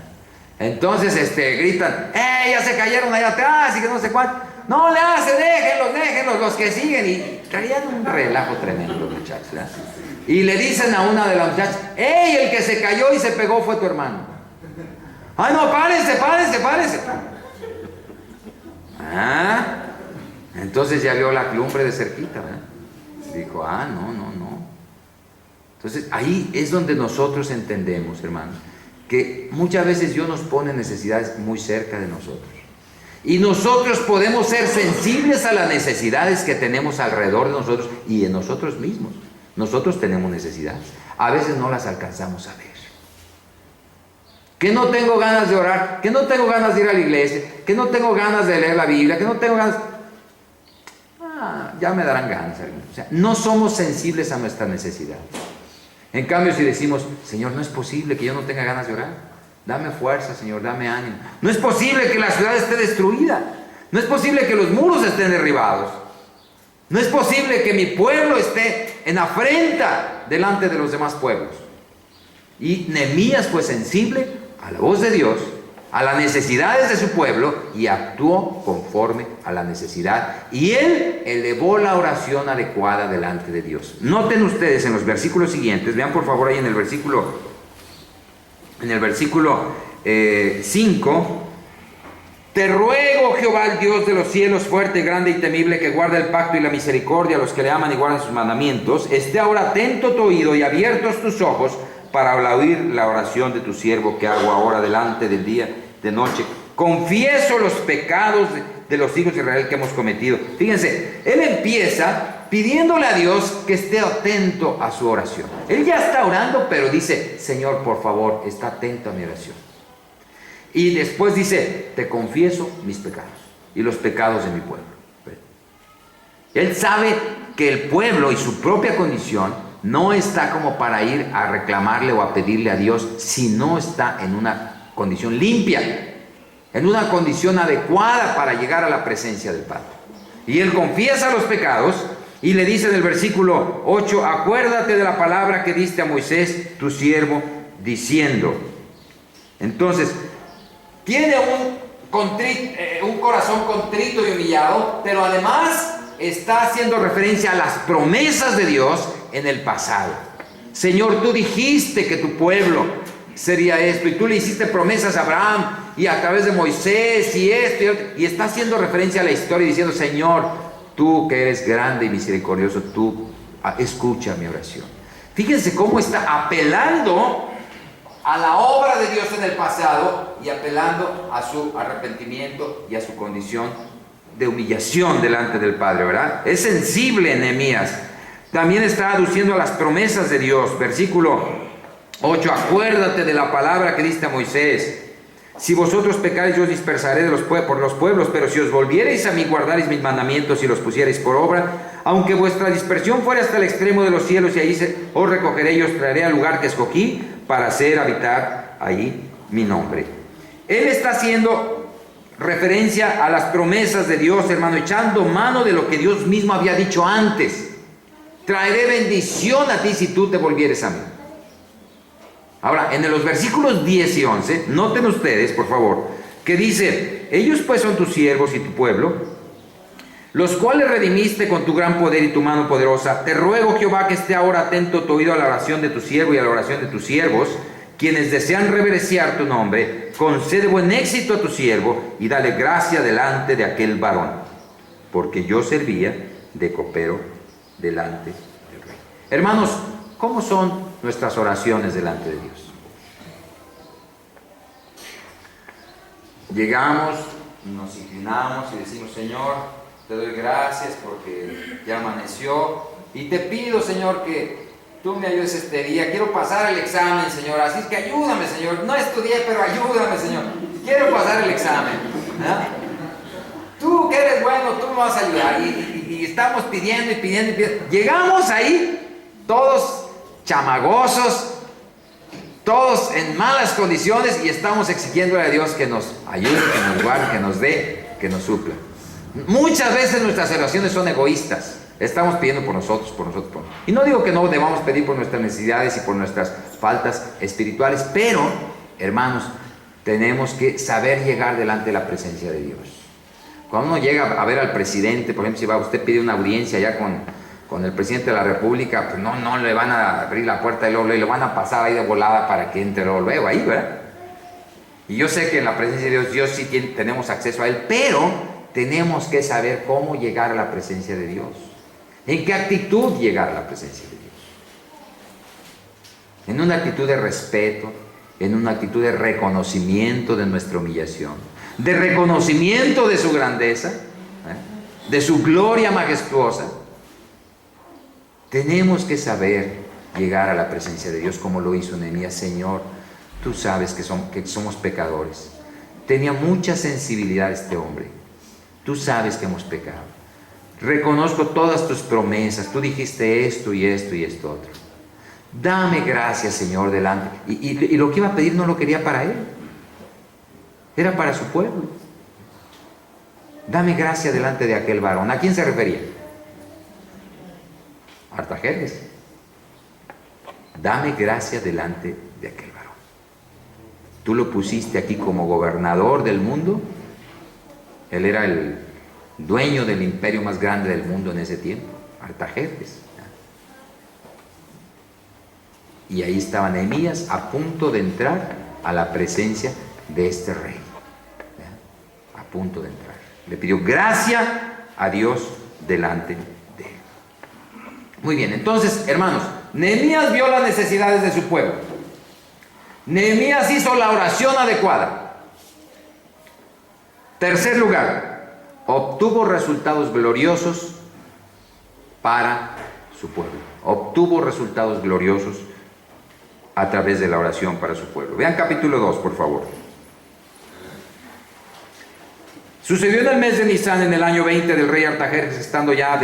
[SPEAKER 1] Entonces gritan, ya se cayeron allá atrás y que no sé cuánto. No le hace, déjenlos, los que siguen. Y traían un relajo tremendo los muchachos, ¿verdad? Y le dicen a una de las muchachas, el que se cayó y se pegó fue tu hermano. Ay, no, párense. Entonces ya vio la lumbre de cerquita, ¿verdad? Dijo, no. Entonces ahí es donde nosotros entendemos, hermanos, que muchas veces Dios nos pone necesidades muy cerca de nosotros. Y nosotros podemos ser sensibles a las necesidades que tenemos alrededor de nosotros y en nosotros mismos. Nosotros tenemos necesidades. A veces no las alcanzamos a ver. Que no tengo ganas de orar, que no tengo ganas de ir a la iglesia, que no tengo ganas de leer la Biblia, que no tengo ganas... ya me darán ganas. O sea, no somos sensibles a nuestras necesidades. En cambio, si decimos, Señor, no es posible que yo no tenga ganas de orar. Dame fuerza, Señor, dame ánimo. No es posible que la ciudad esté destruida. No es posible que los muros estén derribados. No es posible que mi pueblo esté en afrenta delante de los demás pueblos. Y Nehemías fue sensible a la voz de Dios, a las necesidades de su pueblo, y actuó conforme a la necesidad, y él elevó la oración adecuada delante de Dios. Noten ustedes en los versículos siguientes, vean por favor ahí en el versículo 5, te ruego, Jehová, el Dios de los cielos, fuerte, grande y temible, que guarda el pacto y la misericordia a los que le aman y guardan sus mandamientos, esté ahora atento tu oído y abiertos tus ojos para oír la oración de tu siervo que hago ahora delante del día, de noche. Confieso los pecados de los hijos de Israel que hemos cometido. Fíjense, él empieza pidiéndole a Dios que esté atento a su oración. Él ya está orando, pero dice, Señor, por favor, está atento a mi oración. Y después dice, te confieso mis pecados y los pecados de mi pueblo. Él sabe que el pueblo y su propia condición no está como para ir a reclamarle o a pedirle a Dios si no está en una condición limpia, en una condición adecuada para llegar a la presencia del Padre. Y él confiesa los pecados y le dice en el versículo 8, acuérdate de la palabra que diste a Moisés, tu siervo, diciendo. Entonces, tiene un corazón contrito y humillado, pero además está haciendo referencia a las promesas de Dios en el pasado. Señor, tú dijiste que tu pueblo sería esto, y tú le hiciste promesas a Abraham y a través de Moisés y esto y otro, y está haciendo referencia a la historia diciendo, Señor, tú que eres grande y misericordioso, tú escucha mi oración. Fíjense cómo está apelando a la obra de Dios en el pasado y apelando a su arrepentimiento y a su condición de humillación delante del Padre, ¿verdad? Es sensible Nehemías. También está aduciendo a las promesas de Dios. Versículo 8, acuérdate de la palabra que diste a Moisés. Si vosotros pecaréis, yo os dispersaré por los pueblos, pero si os volviereis a mí, guardaréis mis mandamientos y los pusierais por obra, aunque vuestra dispersión fuera hasta el extremo de los cielos, y ahí os recogeré y os traeré al lugar que escogí para hacer habitar ahí mi nombre. Él está haciendo referencia a las promesas de Dios, hermano, echando mano de lo que Dios mismo había dicho antes. Traeré bendición a ti si tú te volvieres a mí. Ahora, en los versículos 10 y 11, noten ustedes, por favor, que dice, ellos pues son tus siervos y tu pueblo, los cuales redimiste con tu gran poder y tu mano poderosa. Te ruego, Jehová, que esté ahora atento tu oído a la oración de tu siervo y a la oración de tus siervos, quienes desean reverenciar tu nombre, concede buen éxito a tu siervo y dale gracia delante de aquel varón, porque yo servía de copero delante del rey. Hermanos, ¿cómo son nuestras oraciones delante de Dios? Llegamos, nos inclinamos y decimos: Señor, te doy gracias porque ya amaneció y te pido, Señor, que tú me ayudes este día. Quiero pasar el examen, Señor, así es que ayúdame, Señor. No estudié, pero ayúdame, Señor. Quiero pasar el examen, ¿verdad? Tú que eres bueno, tú me vas a ayudar. Y estamos pidiendo y pidiendo y pidiendo. Llegamos ahí, todos chamagosos, todos en malas condiciones, y estamos exigiéndole a Dios que nos ayude, que nos guarde, que nos dé, que nos supla. Muchas veces nuestras oraciones son egoístas. Estamos pidiendo por nosotros, por nosotros, por nosotros. Y no digo que no debamos pedir por nuestras necesidades y por nuestras faltas espirituales, pero, hermanos, tenemos que saber llegar delante de la presencia de Dios. Cuando uno llega a ver al presidente, por ejemplo, si va usted pide una audiencia ya con el presidente de la República, pues no le van a abrir la puerta de luego, le van a pasar ahí de volada para que entre luego ahí, ¿verdad? Y yo sé que en la presencia de Dios sí tenemos acceso a Él, pero tenemos que saber cómo llegar a la presencia de Dios. ¿En qué actitud llegar a la presencia de Dios? En una actitud de respeto, en una actitud de reconocimiento de nuestra humillación, de reconocimiento de su grandeza, de su gloria majestuosa. Tenemos que saber llegar a la presencia de Dios como lo hizo Nehemías. Señor, tú sabes que somos pecadores. Tenía mucha sensibilidad este hombre. Tú sabes que hemos pecado. Reconozco todas tus promesas. Tú dijiste esto y esto y esto otro. Dame gracias, Señor, delante. Y lo que iba a pedir no lo quería para él. Era para su pueblo. Dame gracia delante de aquel varón. ¿A quién se refería? Artajerjes. Dame gracia delante de aquel varón. Tú lo pusiste aquí como gobernador del mundo. Él era el dueño del imperio más grande del mundo en ese tiempo, Artajerjes. Y ahí estaba Nehemías a punto de entrar a la presencia de este rey. A punto de entrar. Le pidió gracia a Dios delante de él. Muy bien, entonces, hermanos, Nehemías vio las necesidades de su pueblo. Nehemías hizo la oración adecuada. Tercer lugar, obtuvo resultados gloriosos para su pueblo. Obtuvo resultados gloriosos a través de la oración para su pueblo. Vean capítulo 2, por favor. Sucedió en el mes de Nisán, en el año 20 del rey Artajerjes, estando ya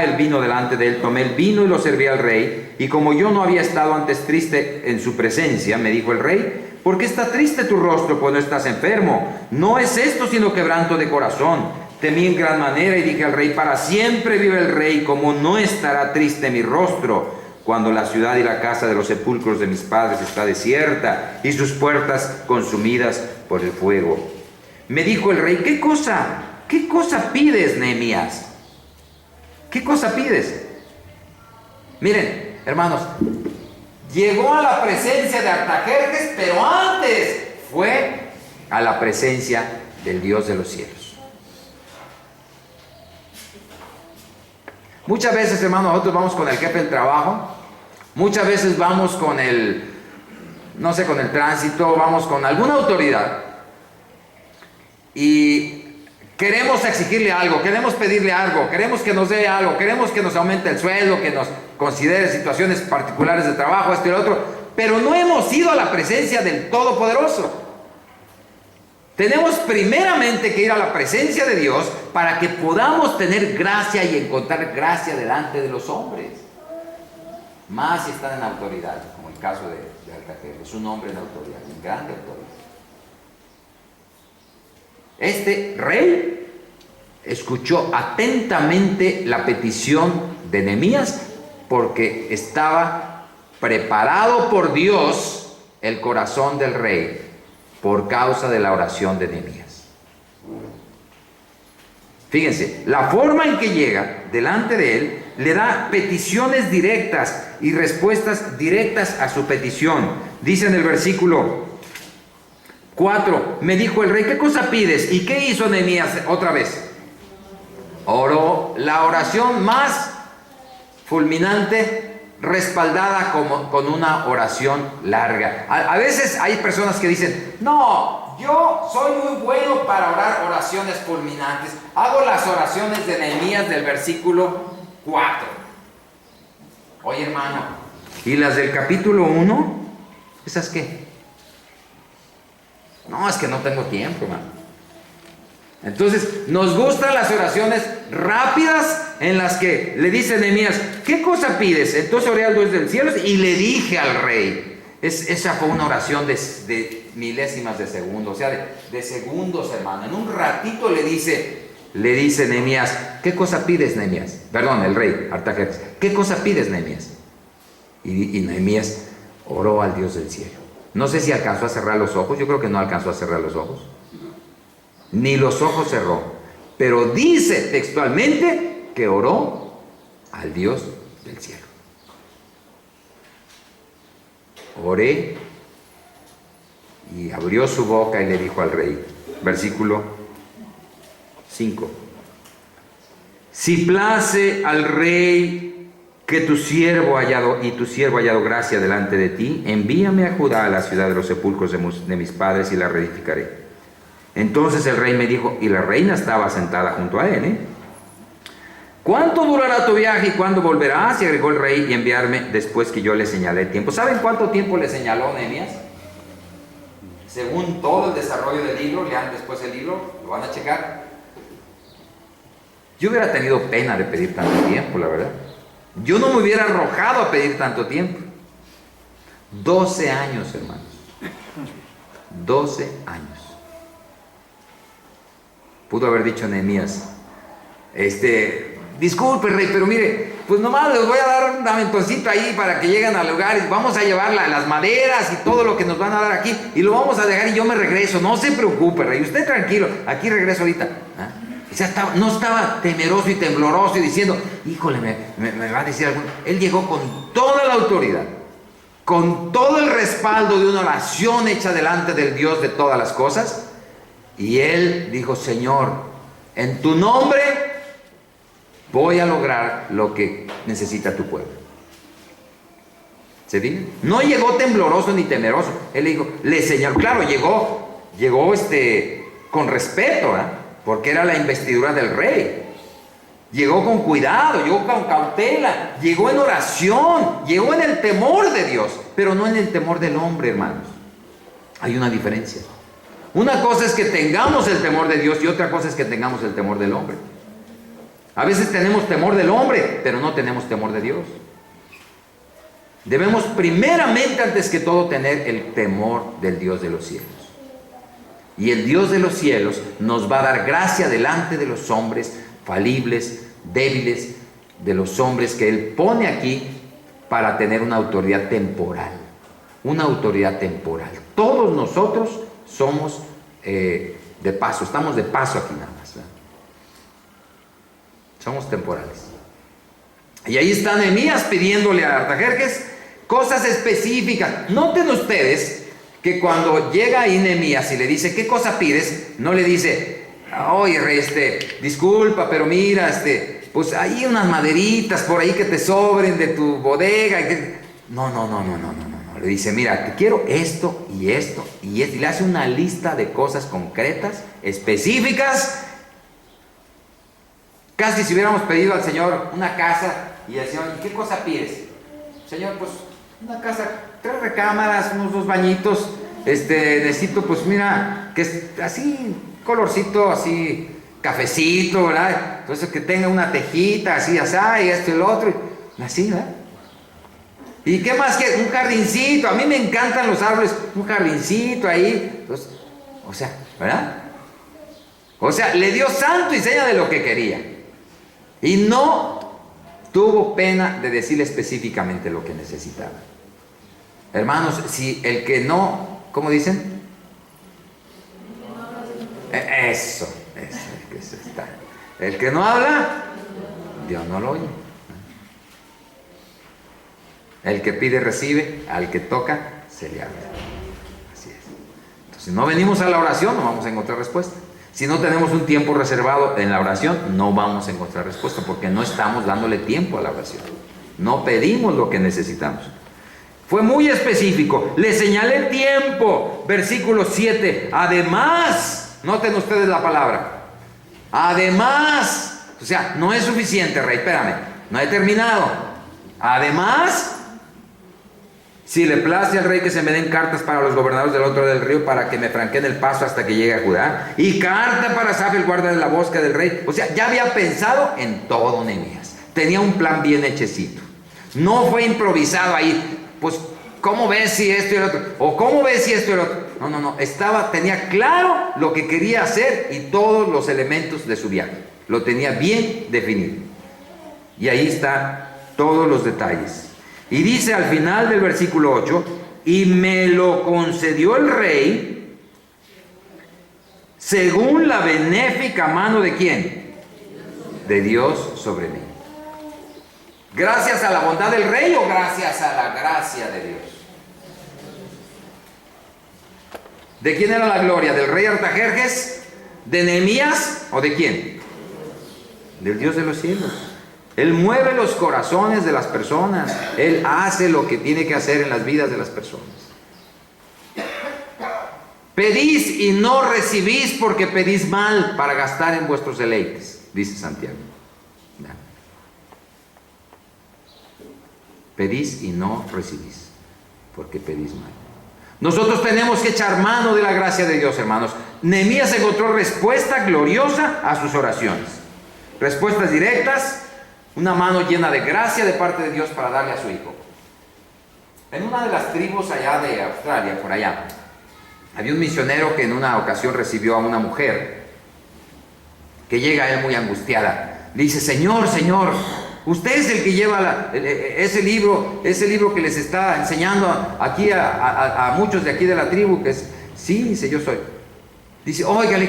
[SPEAKER 1] el vino delante de él, tomé el vino y lo serví al rey, y como yo no había estado antes triste en su presencia, me dijo el rey: ¿por qué está triste tu rostro, pues no estás enfermo? No es esto sino quebranto de corazón. Temí en gran manera y dije al rey: para siempre vive el rey, como no estará triste mi rostro, cuando la ciudad y la casa de los sepulcros de mis padres está desierta y sus puertas consumidas por el fuego. Me dijo el rey: ¿Qué cosa pides, Nehemías? ¿Qué cosa pides? Miren, hermanos, llegó a la presencia de Artajerjes, pero antes fue a la presencia del Dios de los cielos. Muchas veces, hermanos, nosotros vamos con el jefe del trabajo, muchas veces vamos con el tránsito, vamos con alguna autoridad y queremos exigirle algo, queremos pedirle algo, queremos que nos dé algo, queremos que nos aumente el sueldo, que nos considere situaciones particulares de trabajo, esto y lo otro, pero no hemos ido a la presencia del Todopoderoso. Tenemos primeramente que ir a la presencia de Dios para que podamos tener gracia y encontrar gracia delante de los hombres. Más si están en autoridad, como el caso de Artajerjes, es un hombre en autoridad, en grande autoridad. Este rey escuchó atentamente la petición de Nehemías porque estaba preparado por Dios el corazón del rey por causa de la oración de Nehemías. Fíjense, la forma en que llega delante de él le da peticiones directas y respuestas directas a su petición. Dice en el versículo 4, me dijo el rey, ¿qué cosa pides? ¿Y qué hizo Nehemías otra vez? Oró la oración más fulminante, respaldada con una oración larga. A veces hay personas que dicen, no, yo soy muy bueno para orar oraciones fulminantes. Hago las oraciones de Nehemías del versículo 4. Oye, hermano, ¿y las del capítulo 1? ¿Esas qué? No, es que no tengo tiempo, hermano. Entonces, nos gustan las oraciones rápidas en las que le dice Nehemías, ¿qué cosa pides? Entonces oré al Dios del cielo y le dije al rey. Esa fue una oración de milésimas de segundo, o sea, de segundos, hermano. En un ratito le dice Nehemías, ¿qué cosa pides, Nehemías? Perdón, el rey Artajerjes, ¿qué cosa pides, Nehemías? Y Nehemías oró al Dios del cielo. No sé si alcanzó a cerrar los ojos, yo creo que no alcanzó a cerrar los ojos. Ni los ojos cerró, pero dice textualmente que oró al Dios del cielo. Oré y abrió su boca y le dijo al rey, versículo 5, si place al rey que tu siervo hallado gracia delante de ti, envíame a Judá, a la ciudad de los sepulcros de mis padres, y la reedificaré. Entonces el rey me dijo, y la reina estaba sentada junto a él, ¿cuánto durará tu viaje y cuándo volverás? Y agregó el rey, y enviarme después que yo le señalé tiempo. ¿Saben cuánto tiempo le señaló Nehemías? Según todo el desarrollo del libro, lean después el libro, lo van a checar. Yo hubiera tenido pena de pedir tanto tiempo, la verdad. Yo no me hubiera arrojado a pedir tanto tiempo. 12 años, hermanos. 12 años. Pudo haber dicho Nehemías, disculpe, rey, pero mire, pues nomás les voy a dar un aventoncito ahí para que lleguen al lugar y vamos a llevar las maderas y todo lo que nos van a dar aquí y lo vamos a dejar y yo me regreso. No se preocupe, rey, usted tranquilo, aquí regreso ahorita. O sea, no estaba temeroso y tembloroso y diciendo, híjole, me va a decir algo. Él llegó con toda la autoridad, con todo el respaldo de una oración hecha delante del Dios de todas las cosas. Y él dijo, Señor, en tu nombre voy a lograr lo que necesita tu pueblo. ¿Se fijan? No llegó tembloroso ni temeroso. Él le señaló, claro, llegó con respeto, porque era la investidura del rey. Llegó con cuidado, llegó con cautela, llegó en oración, llegó en el temor de Dios, pero no en el temor del hombre, hermanos. Hay una diferencia. Una cosa es que tengamos el temor de Dios y otra cosa es que tengamos el temor del hombre. A veces tenemos temor del hombre, pero no tenemos temor de Dios. Debemos primeramente, antes que todo, tener el temor del Dios de los cielos. Y el Dios de los cielos nos va a dar gracia delante de los hombres falibles, débiles, de los hombres que Él pone aquí para tener una autoridad temporal. Una autoridad temporal. Todos nosotros somos de paso, estamos de paso aquí nada más, ¿verdad? Somos temporales. Y ahí está Nehemías pidiéndole a Artajerjes cosas específicas. Noten ustedes que cuando llega ahí Nehemías y le dice, ¿qué cosa pides? No le dice, oye, rey, disculpa, pero mira, pues hay unas maderitas por ahí que te sobren de tu bodega. No. Le dice, mira, te quiero esto y esto y esto. Y le hace una lista de cosas concretas, específicas. Casi si hubiéramos pedido al Señor una casa y el Señor, ¿y qué cosa pides? Señor, pues una casa, 3 recámaras, unos 2 bañitos. Necesito, pues mira, que es así, colorcito, así, cafecito, ¿verdad? Entonces que tenga una tejita, así, así, y esto y lo otro. Así, ¿verdad? ¿Y qué más que un jardincito? A mí me encantan los árboles, un jardincito ahí. Entonces, o sea, ¿verdad? O sea, le dio santo y seña de lo que quería. Y no tuvo pena de decirle específicamente lo que necesitaba. Hermanos, si el que no, ¿cómo dicen? Eso está. El que no habla, Dios no lo oye. El que pide recibe, al que toca se le abre. Así es. Entonces, si no venimos a la oración, no vamos a encontrar respuesta. Si no tenemos un tiempo reservado en la oración, no vamos a encontrar respuesta, porque no estamos dándole tiempo a la oración. No pedimos lo que necesitamos. Fue muy específico. Le señalé tiempo. Versículo 7. Además, noten ustedes la palabra. Además. O sea, no es suficiente, rey. Espérame. No he terminado. Además, si le place al rey que se me den cartas para los gobernadores del otro lado del río para que me franqueen el paso hasta que llegue a Judá. Y carta para Asaf, el guarda de la bosque del rey. O sea, ya había pensado en todo Nehemías. Tenía un plan bien hechecito. No fue improvisado ahí. Pues, ¿cómo ves si esto y el otro? O ¿cómo ves si esto y el otro? No. Tenía claro lo que quería hacer y todos los elementos de su viaje. Lo tenía bien definido. Y ahí están todos los detalles. Y dice al final del versículo 8, y me lo concedió el rey según la benéfica mano de ¿quién? De Dios sobre mí. ¿Gracias a la bondad del rey o gracias a la gracia de Dios? ¿De quién era la gloria? ¿Del rey Artajerjes? ¿De Nehemías? ¿O de quién? Del Dios de los cielos. Él mueve los corazones de las personas. Él hace lo que tiene que hacer en las vidas de las personas. Pedís y no recibís porque pedís mal para gastar en vuestros deleites, dice Santiago. Pedís y no recibís porque pedís mal. Nosotros tenemos que echar mano de la gracia de Dios, hermanos. Nehemías encontró respuesta gloriosa a sus oraciones. Respuestas directas, una mano llena de gracia de parte de Dios para darle a su hijo. En una de las tribus allá de Australia, por allá, había un misionero que en una ocasión recibió a una mujer que llega a él muy angustiada. Le dice, Señor, usted es el que lleva ese libro que les está enseñando aquí a muchos de aquí de la tribu. Que es, sí, dice, yo soy. Dice, oiga, le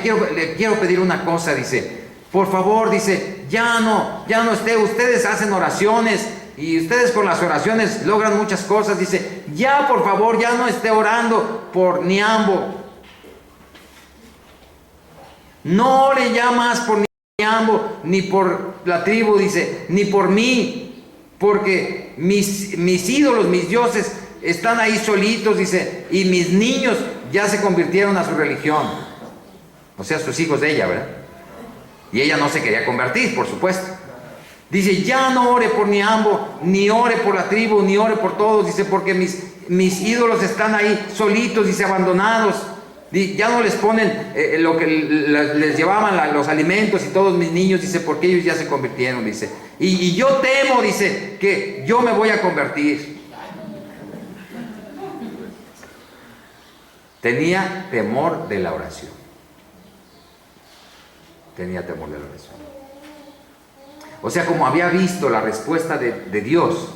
[SPEAKER 1] quiero pedir una cosa, dice, por favor, dice, ya no esté, ustedes hacen oraciones y ustedes con las oraciones logran muchas cosas. Dice, ya por favor, ya no esté orando por Niambo. No ore ya más por Niambo, ni por la tribu, dice, ni por mí, porque mis ídolos, mis dioses están ahí solitos, dice, y mis niños ya se convirtieron a su religión. O sea, sus hijos de ella, ¿verdad? Y ella no se quería convertir, por supuesto. Dice, ya no ore por Niambo, ni ore por la tribu, ni ore por todos, dice, porque mis ídolos están ahí solitos, dice, abandonados. Ya no les ponen lo que les llevaban los alimentos y todos mis niños, dice, porque ellos ya se convirtieron, dice. Y yo temo, dice, que yo me voy a convertir. Tenía temor de la oración. Tenía temor de la oración. O sea, como había visto la respuesta de Dios,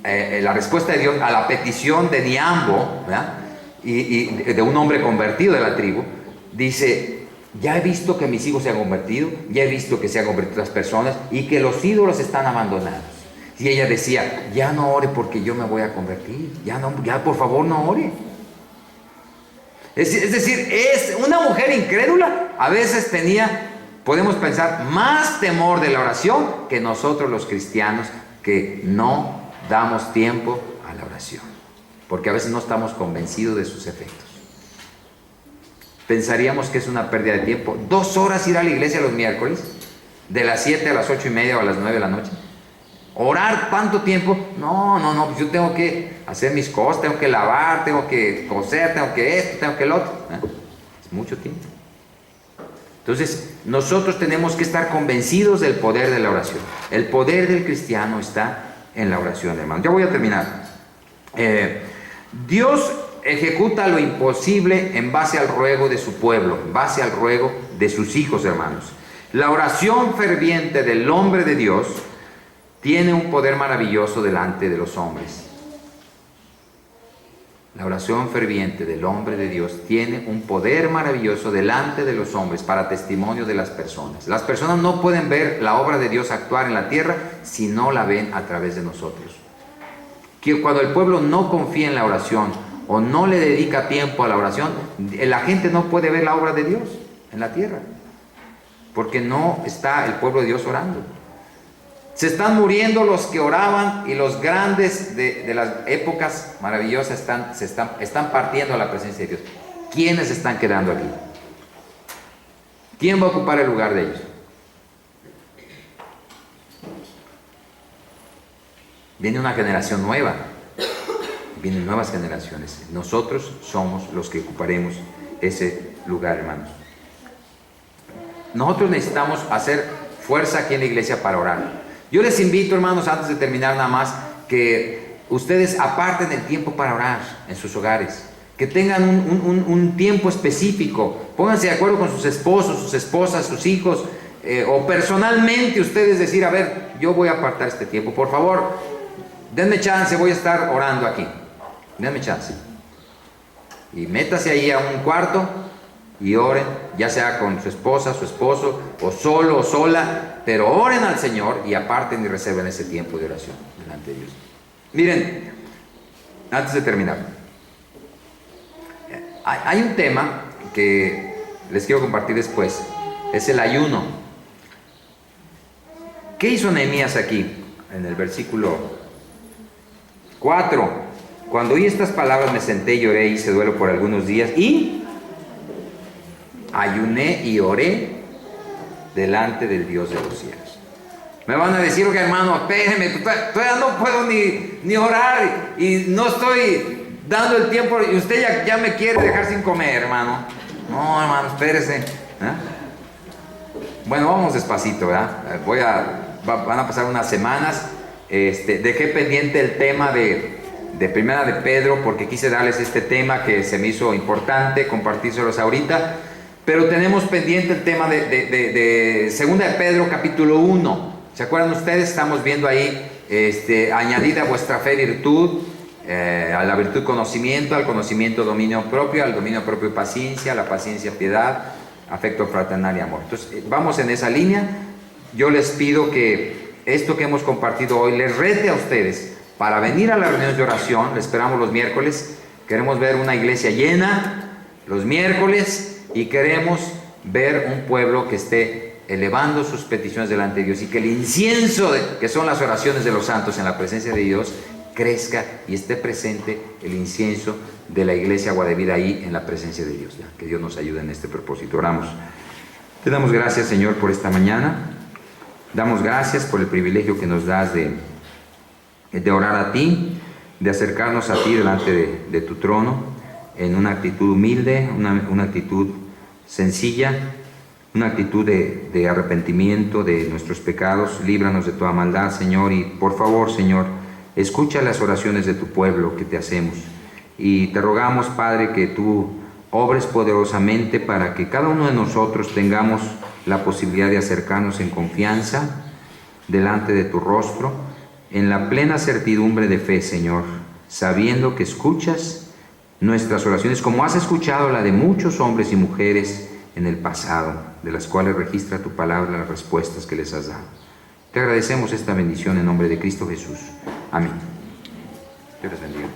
[SPEAKER 1] la respuesta de Dios a la petición de Niambo, ¿verdad? Y de un hombre convertido de la tribu, dice, ya he visto que mis hijos se han convertido, ya he visto que se han convertido las personas y que los ídolos están abandonados. Y ella decía, ya no ore porque yo me voy a convertir, ya por favor no ore. Es decir, es una mujer incrédula, a veces podemos pensar, más temor de la oración que nosotros los cristianos que no damos tiempo a la oración. Porque a veces no estamos convencidos de sus efectos. Pensaríamos que es una pérdida de tiempo. 2 horas ir a la iglesia los miércoles, de las 7 a las 8:30 o a las 9 de la noche. Orar tanto tiempo, no, pues yo tengo que hacer mis cosas, tengo que lavar, tengo que coser, tengo que esto, tengo que lo otro. Es mucho tiempo. Entonces, nosotros tenemos que estar convencidos del poder de la oración. El poder del cristiano está en la oración, hermano. Ya voy a terminar. Dios ejecuta lo imposible en base al ruego de su pueblo, en base al ruego de sus hijos, hermanos. La oración ferviente del hombre de Dios tiene un poder maravilloso delante de los hombres. La oración ferviente del hombre de Dios tiene un poder maravilloso delante de los hombres para testimonio de las personas. Las personas no pueden ver la obra de Dios actuar en la tierra si no la ven a través de nosotros. que cuando el pueblo no confía en la oración o no le dedica tiempo a la oración, la gente no puede ver la obra de Dios en la tierra, porque no está el pueblo de Dios orando. Se están muriendo los que oraban, y los grandes de las épocas maravillosas están partiendo a la presencia de Dios. ¿Quiénes están quedando aquí? ¿Quién va a ocupar el lugar de ellos? Viene una generación nueva, vienen nuevas generaciones. Nosotros somos los que ocuparemos ese lugar, hermanos. Nosotros necesitamos hacer fuerza aquí en la iglesia para orar. Yo les invito, hermanos, antes de terminar nada más, que ustedes aparten el tiempo para orar en sus hogares, que tengan un tiempo específico, pónganse de acuerdo con sus esposos, sus esposas, sus hijos, o personalmente ustedes decir, a ver, yo voy a apartar este tiempo, por favor, denme chance, voy a estar orando aquí, denme chance. Y métase ahí a un cuarto y oren, ya sea con su esposa, su esposo, o solo o sola, pero oren al Señor y aparten y reserven ese tiempo de oración delante de Dios. Miren, antes de terminar, hay un tema que les quiero compartir después, es el ayuno. ¿Qué hizo Nehemías aquí? En el versículo 4, cuando oí estas palabras me senté y lloré, hice duelo por algunos días y ayuné y oré delante del Dios de los cielos. Me van a decir, oye hermano, espérenme, todavía no puedo ni orar y no estoy dando el tiempo y usted ya me quiere dejar sin comer, hermano. No, hermano, espérese. Bueno, vamos despacito, ¿verdad? Van a pasar unas semanas. Dejé pendiente el tema de Primera de Pedro porque quise darles este tema que se me hizo importante compartírselos ahorita. Pero tenemos pendiente el tema de Segunda de Pedro capítulo 1. ¿Se acuerdan ustedes? Estamos viendo ahí, añadida a vuestra fe virtud, a la virtud conocimiento, al conocimiento dominio propio, al dominio propio paciencia, a la paciencia piedad, afecto fraternal y amor. Entonces, vamos en esa línea. Yo les pido que esto que hemos compartido hoy les rete a ustedes para venir a las reuniones de oración. Les esperamos los miércoles. Queremos ver una iglesia llena los miércoles. Y queremos ver un pueblo que esté elevando sus peticiones delante de Dios y que el incienso, que son las oraciones de los santos en la presencia de Dios, crezca y esté presente el incienso de la iglesia Agua de Vida ahí en la presencia de Dios. Que Dios nos ayude en este propósito. Oramos. Te damos gracias, Señor, por esta mañana. Damos gracias por el privilegio que nos das de orar a ti, de acercarnos a ti delante de tu trono, en una actitud humilde, una actitud sencilla, una actitud de arrepentimiento de nuestros pecados. Líbranos de toda maldad, Señor, y por favor, Señor, escucha las oraciones de tu pueblo que te hacemos. Y te rogamos, Padre, que tú obres poderosamente para que cada uno de nosotros tengamos la posibilidad de acercarnos en confianza delante de tu rostro, en la plena certidumbre de fe, Señor, sabiendo que escuchas nuestras oraciones, como has escuchado la de muchos hombres y mujeres en el pasado, de las cuales registra tu palabra las respuestas que les has dado. Te agradecemos esta bendición en nombre de Cristo Jesús. Amén. Dios les bendiga.